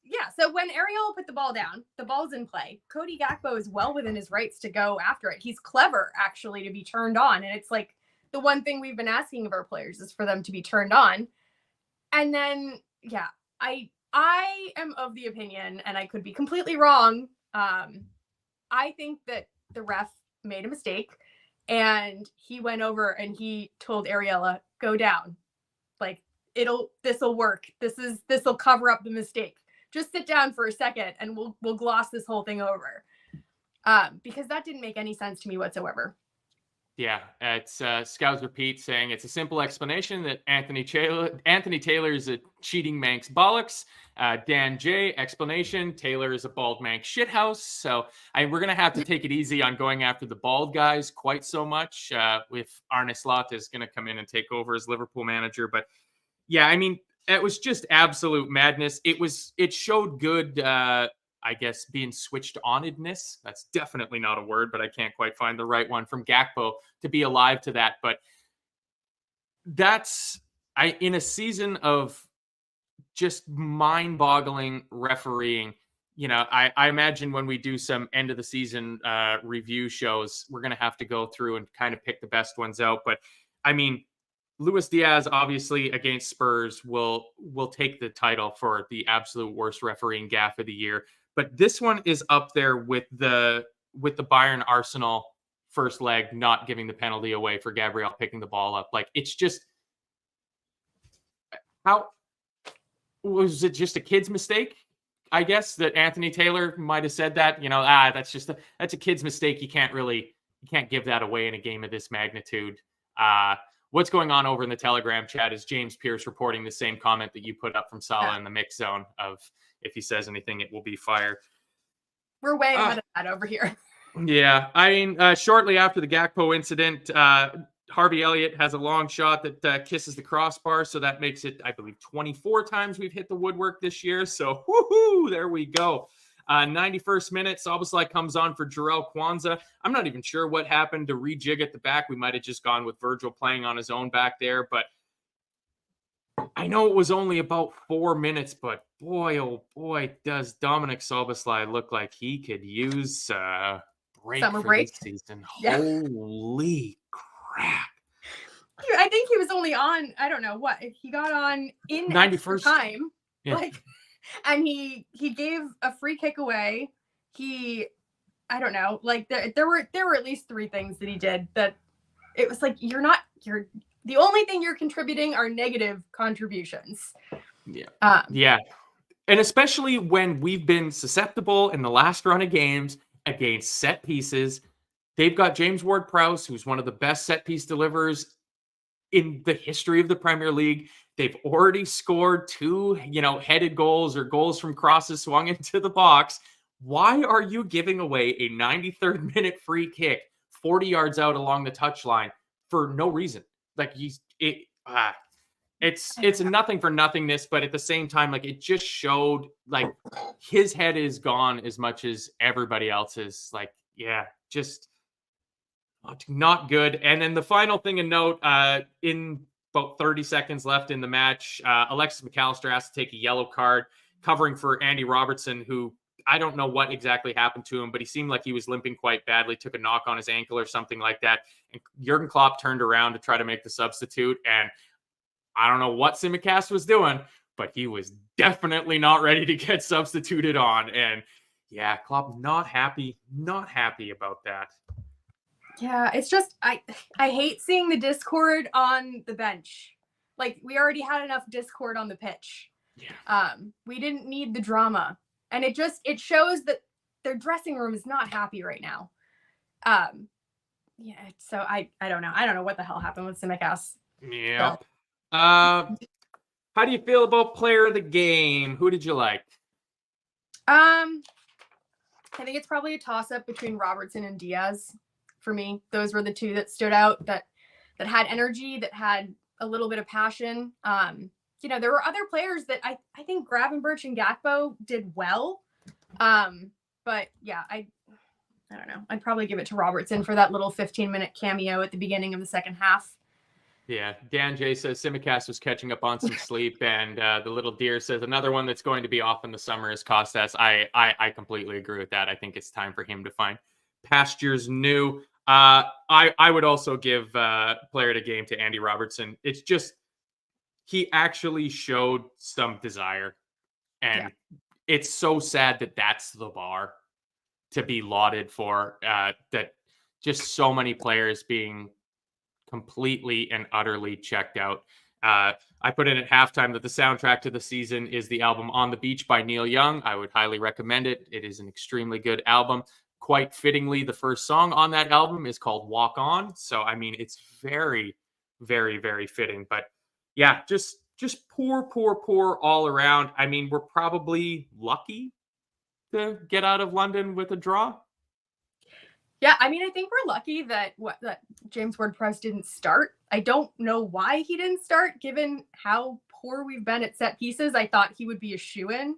Yeah. So when Areola put the ball down, the ball's in play. Cody Gakpo is well within his rights to go after it. He's clever actually to be turned on. And it's the one thing we've been asking of our players is for them to be turned on. And then, yeah, I am of the opinion, and I could be completely wrong. I think that the ref made a mistake and he went over and he told Areola, go down. This'll work. This'll cover up the mistake. Just sit down for a second and we'll gloss this whole thing over. Because that didn't make any sense to me whatsoever. Yeah, it's Scouts Repeat saying it's a simple explanation that Anthony Taylor is a cheating Manx bollocks. Dan J, explanation, Taylor is a bald Manx shithouse. So we're going to have to take it easy on going after the bald guys quite so much. If Arne Slot is going to come in and take over as Liverpool manager. But yeah, I mean, it was just absolute madness. It showed good I guess being switched onedness. That's definitely not a word, but I can't quite find the right one from Gakpo to be alive to that. But in a season of just mind-boggling refereeing, I imagine when we do some end of the season review shows, we're going to have to go through and kind of pick the best ones out. But I mean, Luis Diaz, obviously against Spurs, will take the title for the absolute worst refereeing gaffe of the year. But this one is up there with the Bayern Arsenal first leg not giving the penalty away for Gabriel picking the ball up. It's just how was it just a kid's mistake? I guess that Anthony Taylor might have said that. That's a kid's mistake. You can't give that away in a game of this magnitude. What's going on over in the Telegram chat is James Pierce reporting the same comment that you put up from Salah in the mix zone of if he says anything, it will be fire. We're way ahead of that over here. Yeah. I mean, shortly after the Gakpo incident, Harvey Elliott has a long shot that kisses the crossbar. So that makes it, I believe, 24 times we've hit the woodwork this year. So woohoo, there we go. 91st minute, Szoboszlai comes on for Jarrell Kwanzaa. I'm not even sure what happened to rejig at the back. We might have just gone with Virgil playing on his own back there, but I know it was only about 4 minutes, but boy, oh boy, does Dominic Szoboszlai look like he could use a break Summer for break this season. Yeah. Holy crap. I think he was only on, I don't know what, he got on in 91st time. Yeah. And he gave a free kick away. I don't know, there were at least 3 things that he did that it was the only thing you're contributing are negative contributions. Yeah. Yeah. And especially when we've been susceptible in the last run of games against set pieces. They've got James Ward-Prowse, who's one of the best set piece deliverers in the history of the Premier League. They've already scored 2, headed goals or goals from crosses swung into the box. Why are you giving away a 93rd minute free kick 40 yards out along the touchline for no reason? It's a nothing for nothingness, but at the same time, it just showed his head is gone as much as everybody else's. Just not good. And then the final thing to note, in about 30 seconds left in the match, Alexis McAllister has to take a yellow card, covering for Andy Robertson, who I don't know what exactly happened to him, but he seemed like he was limping quite badly, took a knock on his ankle or something like that. And Jurgen Klopp turned around to try to make the substitute. And I don't know what Simicast was doing, but he was definitely not ready to get substituted on. And yeah, Klopp not happy about that. Yeah, it's just I hate seeing the discord on the bench. Like we already had enough discord on the pitch. Yeah. We didn't need the drama. And it shows that their dressing room is not happy right now. Yeah, so I don't know. I don't know what the hell happened with Simicast. So, Yep. How do you feel about player of the game? Who did you like? I think it's probably a toss up between Robertson and Diaz for me. Those were the two that stood out that had energy, that had a little bit of passion. There were other players that I think Gravenberch and Gakpo did well. But yeah, I don't know. I'd probably give it to Robertson for that little 15-minute cameo at the beginning of the second half. Yeah, Dan J says Simicast was catching up on some sleep, and the little deer says another one that's going to be off in the summer is Costas. I completely agree with that. I think it's time for him to find pastures new. I would also give player of the game to Andy Robertson. It's just he actually showed some desire, and it's so sad that that's the bar to be lauded for. That just so many players being completely and utterly checked out. I put in at halftime that the soundtrack to the season is the album On the Beach by Neil Young. I would highly recommend it. It is an extremely good album. Quite fittingly, the first song on that album is called Walk On. So, I mean, it's very, very, very fitting. But yeah, just poor all around. I mean, we're probably lucky to get out of London with a draw. Yeah, I mean, I think we're lucky that James Ward-Prowse didn't start. I don't know why he didn't start, given how poor we've been at set pieces. I thought he would be a shoo-in,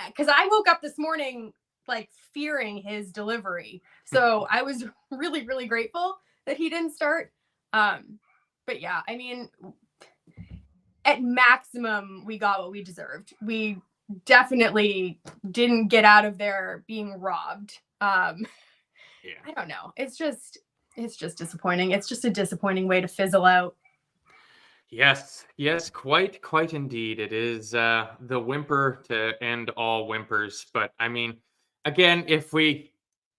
because I woke up this morning like fearing his delivery. So I was really, really grateful that he didn't start. But yeah, I mean, at maximum, we got what we deserved. We definitely didn't get out of there being robbed. Yeah. I don't know. It's just disappointing. It's just a disappointing way to fizzle out. Yes, quite indeed. It is the whimper to end all whimpers. But I mean, again, if we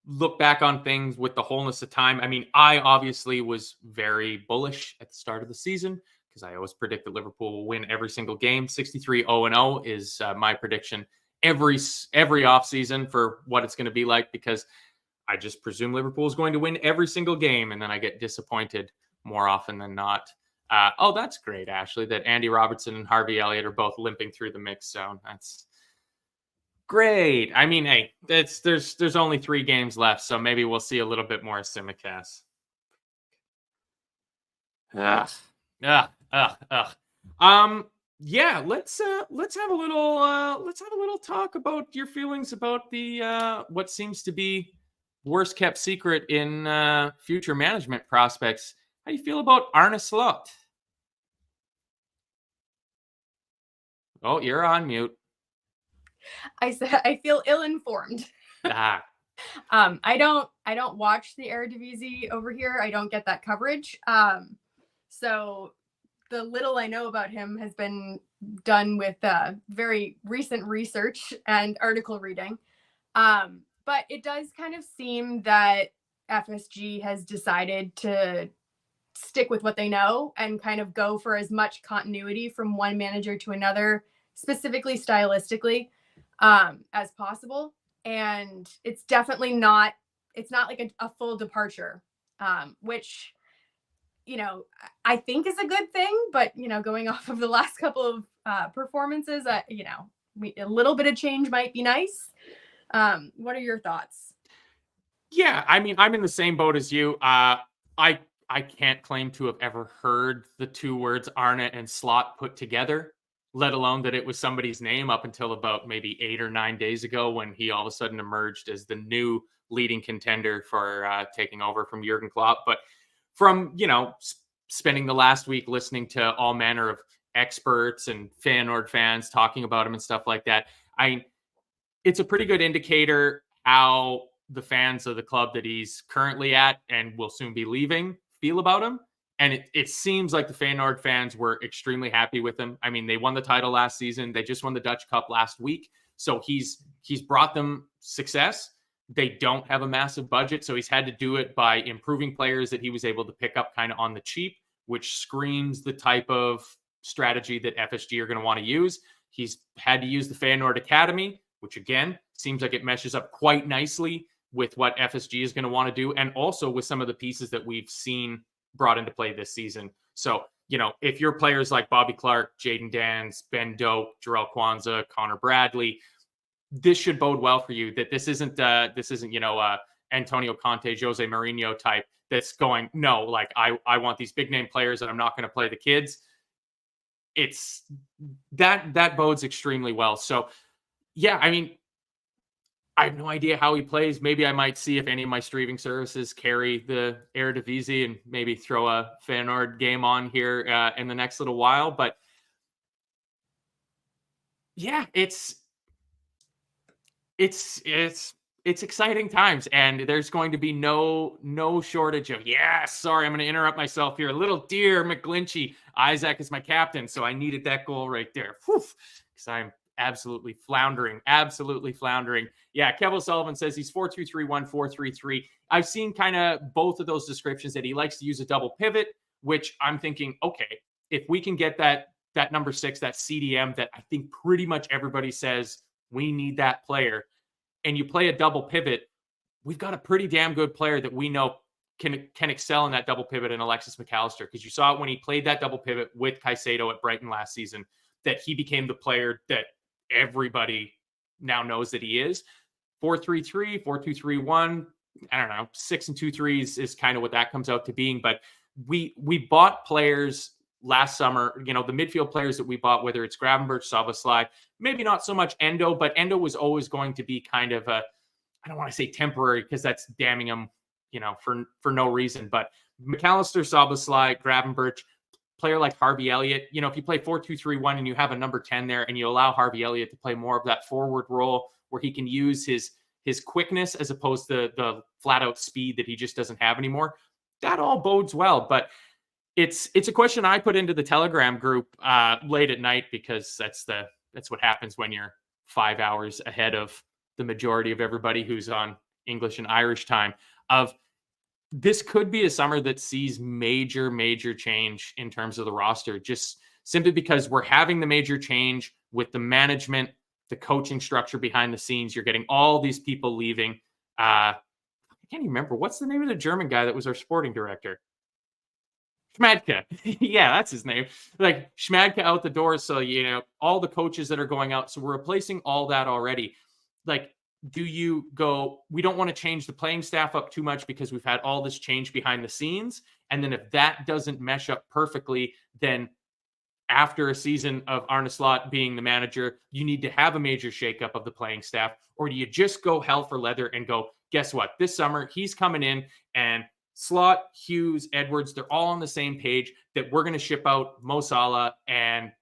look back on things with the wholeness of time, I mean, I obviously was very bullish at the start of the season because I always predict that Liverpool will win every single game. 63-0-0 is my prediction every offseason for what it's going to be like, because I just presume Liverpool is going to win every single game, and then I get disappointed more often than not. Oh, that's great, Ashley, that Andy Robertson and Harvey Elliott are both limping through the mix zone. That's great. I mean, hey, there's only 3 games left, so maybe we'll see a little bit more Simicast. Yeah, let's have a little talk about your feelings about the what seems to be worst kept secret in future management prospects. How do you feel about Arne Slot? Oh, you're on mute. I said I feel ill-informed. I don't watch the Eredivisie over here. I don't get that coverage. So the little I know about him has been done with very recent research and article reading. But it does kind of seem that FSG has decided to stick with what they know and kind of go for as much continuity from one manager to another, specifically stylistically, as possible. And it's definitely not like a full departure, which, I think is a good thing. But, going off of the last couple of performances, a little bit of change might be nice. What are your thoughts? Yeah, I mean, I'm in the same boat as you. I can't claim to have ever heard the 2 words Arne and Slot put together, let alone that it was somebody's name, up until about maybe 8 or 9 days ago, when he all of a sudden emerged as the new leading contender for taking over from Jurgen Klopp. But from, spending the last week listening to all manner of experts and Feyenoord fans talking about him and stuff like that, it's a pretty good indicator how the fans of the club that he's currently at and will soon be leaving feel about him. And it seems like the Feyenoord fans were extremely happy with him. I mean, they won the title last season. They just won the Dutch Cup last week. So he's brought them success. they don't have a massive budget. So he's had to do it by improving players that he was able to pick up kind of on the cheap, which screams the type of strategy that FSG are going to want to use. He's had to use the Feyenoord Academy, which again seems like it meshes up quite nicely with what FSG is going to want to do, and also with some of the pieces that we've seen brought into play this season. So, if your players like Bobby Clark, Jaden Dans, Ben Doak, Jarrell Kwanzaa, Connor Bradley, this should bode well for you. That this isn't Antonio Conte, Jose Mourinho type that's going, no, like I want these big name players and I'm not going to play the kids. It's that bodes extremely well. So yeah, I mean, I have no idea how he plays. Maybe I might see if any of my streaming services carry the Eredivisie and maybe throw a Feyenoord game on here in the next little while. But yeah, it's exciting times, and there's going to be no shortage of, sorry, I'm going to interrupt myself here. Little dear McGlinchey, Isaac is my captain, so I needed that goal right there. Because I'm absolutely floundering. Yeah, Kevin Sullivan says he's 4-2-3-1, 4-3-3. I've seen kind of both of those descriptions, that he likes to use a double pivot, which I'm thinking, okay, if we can get that number 6, that CDM that I think pretty much everybody says we need that player, and you play a double pivot, we've got a pretty damn good player that we know can excel in that double pivot in Alexis McAllister, because you saw it when he played that double pivot with Caicedo at Brighton last season, that he became the player that everybody now knows that he is. 4-3-3, 4-2-3-1, I don't know, 6 and 2-3 is kind of what that comes out to being. But we bought players last summer, the midfield players that we bought, whether it's Gravenberch, Szoboszlai, maybe not so much Endo, but Endo was always going to be kind of I don't want to say temporary, because that's damning him, for no reason. But McAllister, Szoboszlai, Gravenberch, player like Harvey Elliott, if you play 4-2-3-1 and you have a number 10 there, and you allow Harvey Elliott to play more of that forward role where he can use his quickness as opposed to the flat out speed that he just doesn't have anymore, that all bodes well. But it's a question I put into the Telegram group late at night, because that's what happens when you're 5 hours ahead of the majority of everybody who's on English and Irish time. Of this could be a summer that sees major change in terms of the roster, just simply because we're having the major change with the management, the coaching structure behind the scenes. You're getting all these people leaving. I can't even remember. What's the name of the German guy that was our sporting director? Schmadke. Yeah, that's his name. Like, Schmadke out the door. So, all the coaches that are going out. So we're replacing all that already. Like, do you go, we don't want to change the playing staff up too much because we've had all this change behind the scenes. And then if that doesn't mesh up perfectly, then after a season of Arne Slot being the manager, you need to have a major shakeup of the playing staff? Or do you just go hell for leather and go, guess what? This summer, he's coming in, and Slot, Hughes, Edwards, they're all on the same page that we're going to ship out Mo Salah and,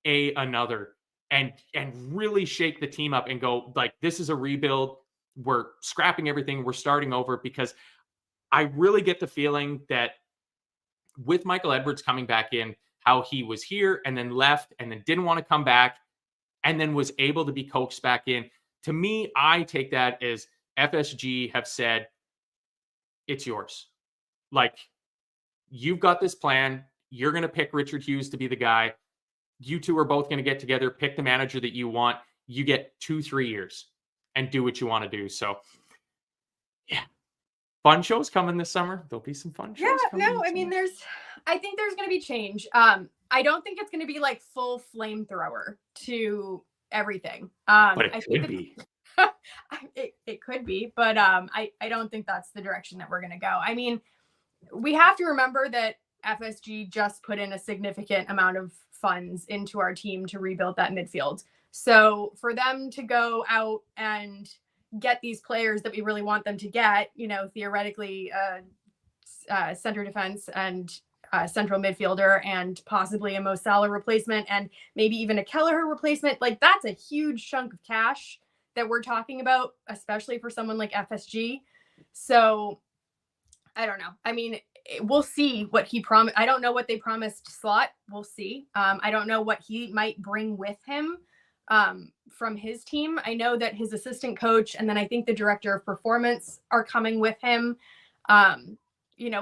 another, and really shake the team up and go, like, this is a rebuild. We're scrapping everything. We're starting over, because I really get the feeling that with Michael Edwards coming back in, how he was here and then left and then didn't want to come back and then was able to be coaxed back in. To me, I take that as FSG have said, it's yours. Like, you've got this plan. You're going to pick Richard Hughes to be the guy. You two are both going to get together, pick the manager that you want. You get 2-3 years and do what you want to do. So, yeah, fun shows coming this summer. There'll be some fun shows. Yeah, no, I mean, I think there's going to be change. I don't think it's going to be like full flamethrower to everything. But it could be. It could be, but I don't think that's the direction that we're going to go. I mean, we have to remember that FSG just put in a significant amount of funds into our team to rebuild that midfield. So for them to go out and get these players that we really want them to get, theoretically, center defense and central midfielder, and possibly a Mo Salah replacement, and maybe even a Kelleher replacement, like, that's a huge chunk of cash that we're talking about, especially for someone like FSG. So I don't know. I mean, we'll see what he promised. I don't know what they promised Slot. We'll see. I don't know what he might bring with him from his team. I know that his assistant coach and then I think the director of performance are coming with him,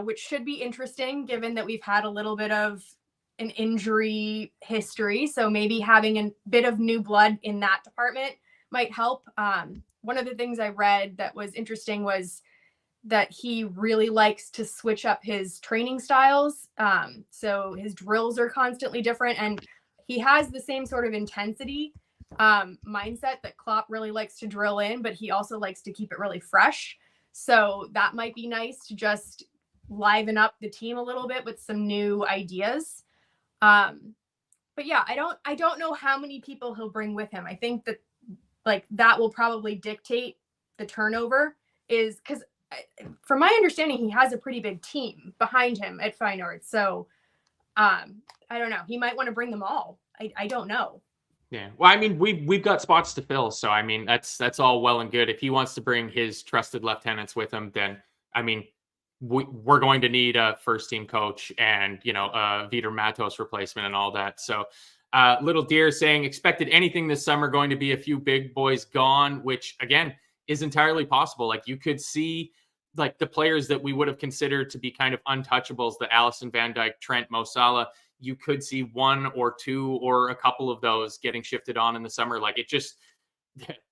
which should be interesting given that we've had a little bit of an injury history. So maybe having a bit of new blood in that department might help. One of the things I read that was interesting was that he really likes to switch up his training styles. So his drills are constantly different, and he has the same sort of intensity mindset that Klopp really likes to drill in, but he also likes to keep it really fresh. So that might be nice to just liven up the team a little bit with some new ideas. But yeah, I don't know how many people he'll bring with him. I think that that will probably dictate the turnover, is because from my understanding, he has a pretty big team behind him at Feyenoord. So I don't know. He might want to bring them all. I don't know. Yeah. Well, I mean, we've got spots to fill. So, I mean, that's all well and good. If he wants to bring his trusted lieutenants with him, then, I mean, we're going to need a first team coach and, a Vitor Matos replacement and all that. So, Little Deer saying expected anything this summer, going to be a few big boys gone, which again is entirely possible. Like you could see the players that we would have considered to be kind of untouchables, the Alisson, Van Dijk, Trent, Mo Salah. You could see one or two or a couple of those getting shifted on in the summer.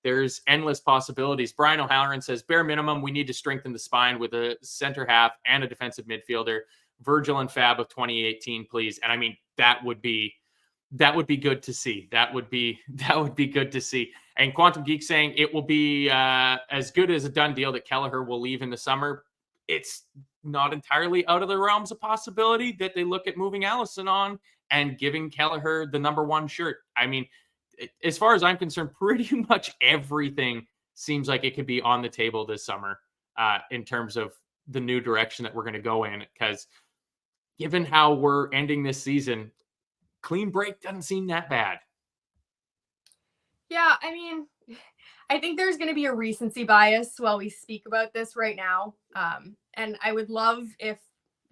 There's endless possibilities. Brian O'Halloran says, bare minimum, we need to strengthen the spine with a center half and a defensive midfielder. Virgil and Fab of 2018, please. And I mean, that would be good to see. That would be good to see. And Quantum Geek saying it will be as good as a done deal that Kelleher will leave in the summer. It's not entirely out of the realms of possibility that they look at moving Alisson on and giving Kelleher the number 1 shirt. I mean, as far as I'm concerned, pretty much everything seems like it could be on the table this summer in terms of the new direction that we're going to go in. Because given how we're ending this season, clean break doesn't seem that bad. Yeah, I mean, I think there's going to be a recency bias while we speak about this right now. And I would love if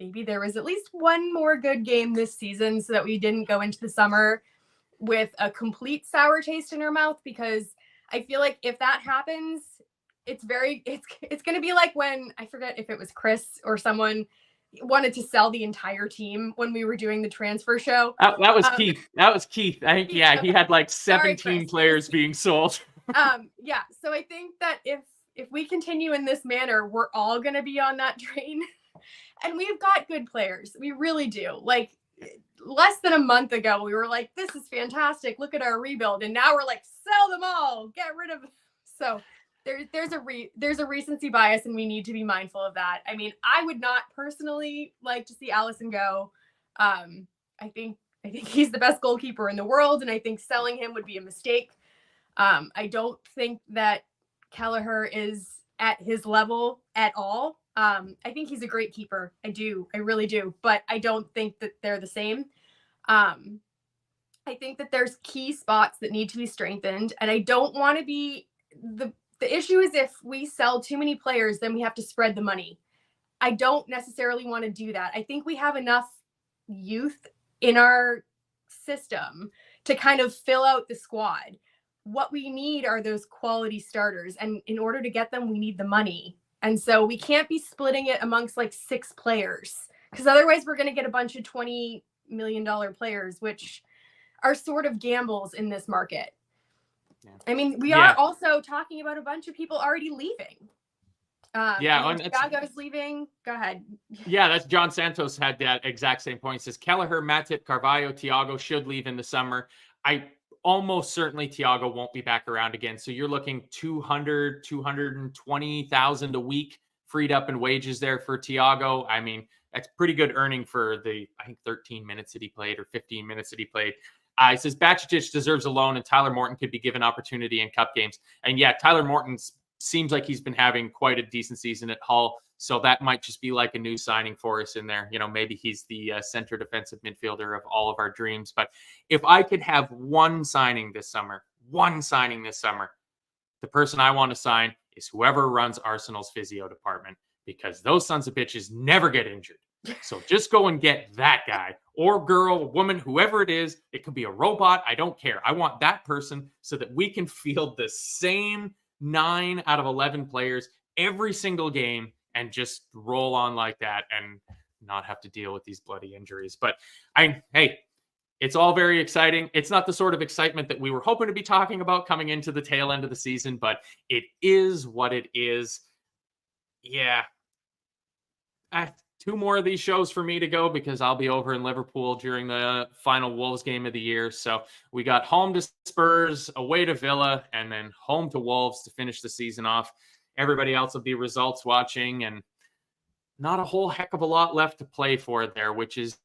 maybe there was at least one more good game this season so that we didn't go into the summer with a complete sour taste in our mouth, because I feel like if that happens, it's going to be like when, I forget if it was Chris or someone wanted to sell the entire team when we were doing the transfer show. That was Keith. That was Keith. I think, yeah, he had 17 players being sold. Yeah. So I think that if we continue in this manner, we're all going to be on that train. And we've got good players. We really do. Less than a month ago, we were like, this is fantastic. Look at our rebuild. And now we're like, sell them all, get rid of them. So there's a recency bias, and we need to be mindful of that. I mean, I would not personally like to see Alisson go. I think he's the best goalkeeper in the world, and I think selling him would be a mistake. I don't think that Kelleher is at his level at all. I think he's a great keeper. I really do. But I don't think that they're the same. I think that there's key spots that need to be strengthened. And I don't want to be the issue is if we sell too many players, then we have to spread the money. I don't necessarily want to do that. I think we have enough youth in our system to kind of fill out the squad. What we need are those quality starters. And in order to get them, we need the money. And so we can't be splitting it amongst 6 players, because otherwise we're going to get a bunch of $20 million players, which are sort of gambles in this market. Yeah. I mean, we are also talking about a bunch of people already leaving. Thiago's leaving. Go ahead. Yeah, that's John Santos had that exact same point. He says Kelleher, Matip, Carvalho, Thiago should leave in the summer. Almost certainly Thiago won't be back around again. So you're looking 220,000 a week freed up in wages there for Thiago. I mean, that's pretty good earning for the, 13 minutes that he played or 15 minutes that he played. He says Bacic deserves a loan and Tyler Morton could be given opportunity in cup games. And yeah, Tyler Morton seems like he's been having quite a decent season at Hull. So that might just be like a new signing for us in there. Maybe he's the center defensive midfielder of all of our dreams. But if I could have one signing this summer, the person I want to sign is whoever runs Arsenal's physio department, because those sons of bitches never get injured. So just go and get that guy, or girl, woman, whoever it is. It could be a robot. I don't care. I want that person so that we can field the same 9 out of 11 players every single game and just roll on like that and not have to deal with these bloody injuries. But hey, it's all very exciting. It's not the sort of excitement that we were hoping to be talking about coming into the tail end of the season, but it is what it is. Yeah. 2 more of these shows for me to go because I'll be over in Liverpool during the final Wolves game of the year. So we got home to Spurs, away to Villa, and then home to Wolves to finish the season off. Everybody else will be results watching, and not a whole heck of a lot left to play for there, which is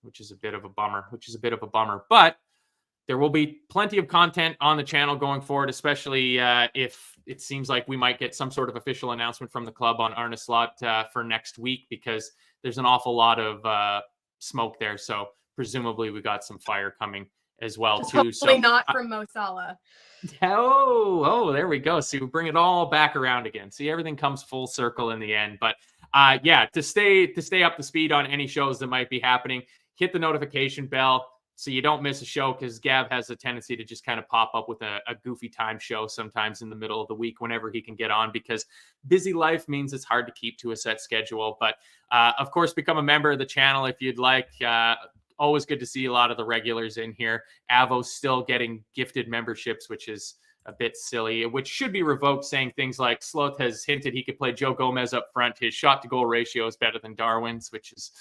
a bit of a bummer. But there will be plenty of content on the channel going forward, especially if it seems like we might get some sort of official announcement from the club on Arne Slot for next week, because there's an awful lot of smoke there. So presumably we got some fire coming as well, just too. Hopefully not from Mo Salah. Oh, there we go. See, we bring it all back around again. See, everything comes full circle in the end. But to stay up to speed on any shows that might be happening, hit the notification bell so you don't miss a show, because Gav has a tendency to just kind of pop up with a goofy time show sometimes in the middle of the week whenever he can get on, because busy life means it's hard to keep to a set schedule. But of course, become a member of the channel if you'd like. Always good to see a lot of the regulars in here. Avo's still getting gifted memberships, which is a bit silly, which should be revoked, saying things like Slot has hinted he could play Joe Gomez up front. His shot to goal ratio is better than Darwin's, which is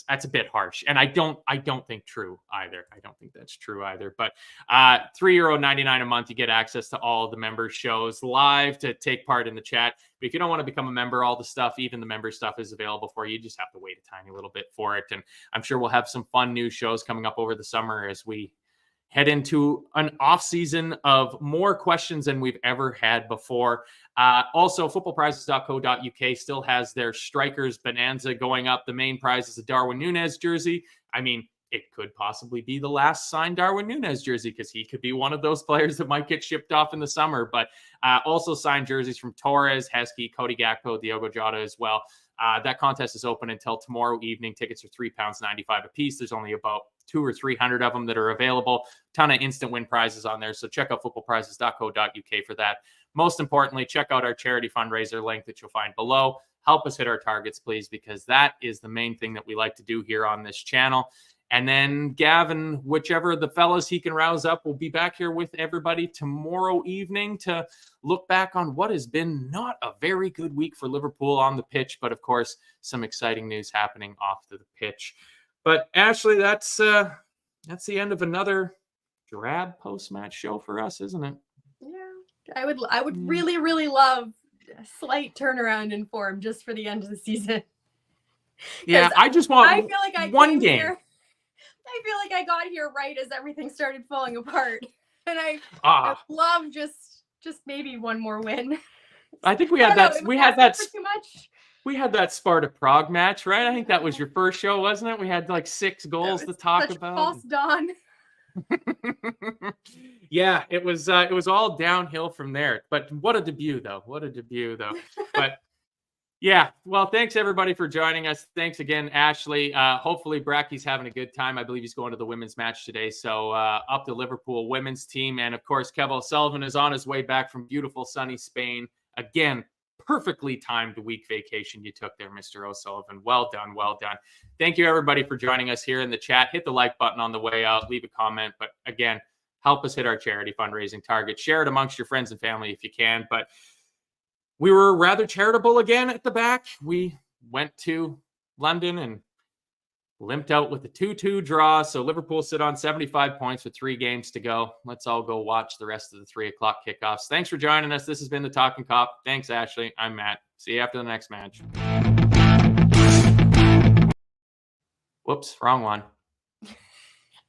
that's a bit harsh. And I don't think true either. I don't think that's true either. But €3.99 a month, you get access to all of the member shows live to take part in the chat. But if you don't want to become a member, all the stuff, even the member stuff, is available for you. You just have to wait a tiny little bit for it. And I'm sure we'll have some fun new shows coming up over the summer as we head into an off season of more questions than we've ever had before. Also, footballprizes.co.uk still has their strikers bonanza going up. The main prize is a Darwin Núñez jersey. I mean, it could possibly be the last signed Darwin Núñez jersey, because he could be one of those players that might get shipped off in the summer. But also signed jerseys from Torres, Heskey, Cody Gakpo, Diogo Jota as well. That contest is open until tomorrow evening. Tickets are £3.95 a piece. There's only about 200 or 300 of them that are available. Ton of instant win prizes on there. So check out footballprizes.co.uk for that. Most importantly, check out our charity fundraiser link that you'll find below. Help us hit our targets, please, because that is the main thing that we like to do here on this channel. And then Gavin, whichever of the fellas he can rouse up, will be back here with everybody tomorrow evening to look back on what has been not a very good week for Liverpool on the pitch, but of course, some exciting news happening off the pitch. But Ashley, that's the end of another drab post-match show for us, isn't it? Yeah, I would really, really love a slight turnaround in form just for the end of the season. Yeah, I just want I feel like one game. I feel like I got here right as everything started falling apart, and I love just maybe one more win. I think we had that. We had that. Too much. We had that Sparta Prague match, right? I think that was your first show, wasn't it? We had like 6 goals to talk about. False dawn. Yeah, it was all downhill from there. But what a debut, though. But yeah, well, thanks everybody for joining us. Thanks again, Ashley. Hopefully Bracky's having a good time. I believe he's going to the women's match today. So up to Liverpool women's team. And of course, Kev O'Sullivan is on his way back from beautiful sunny Spain. Again, perfectly timed week vacation you took there, Mr. O'Sullivan. Well done. Thank you, everybody, for joining us here in the chat. Hit the like button on the way out. Leave a comment. But again, help us hit our charity fundraising target. Share it amongst your friends and family if you can. But we were rather charitable again at the back. We went to London and limped out with a 2-2 draw. So Liverpool sit on 75 points with 3 games to go. Let's all go watch the rest of the 3 o'clock kickoffs. Thanks for joining us. This has been the Talkin Kop. Thanks, Ashley. I'm Matt. See you after the next match. Whoops, wrong one.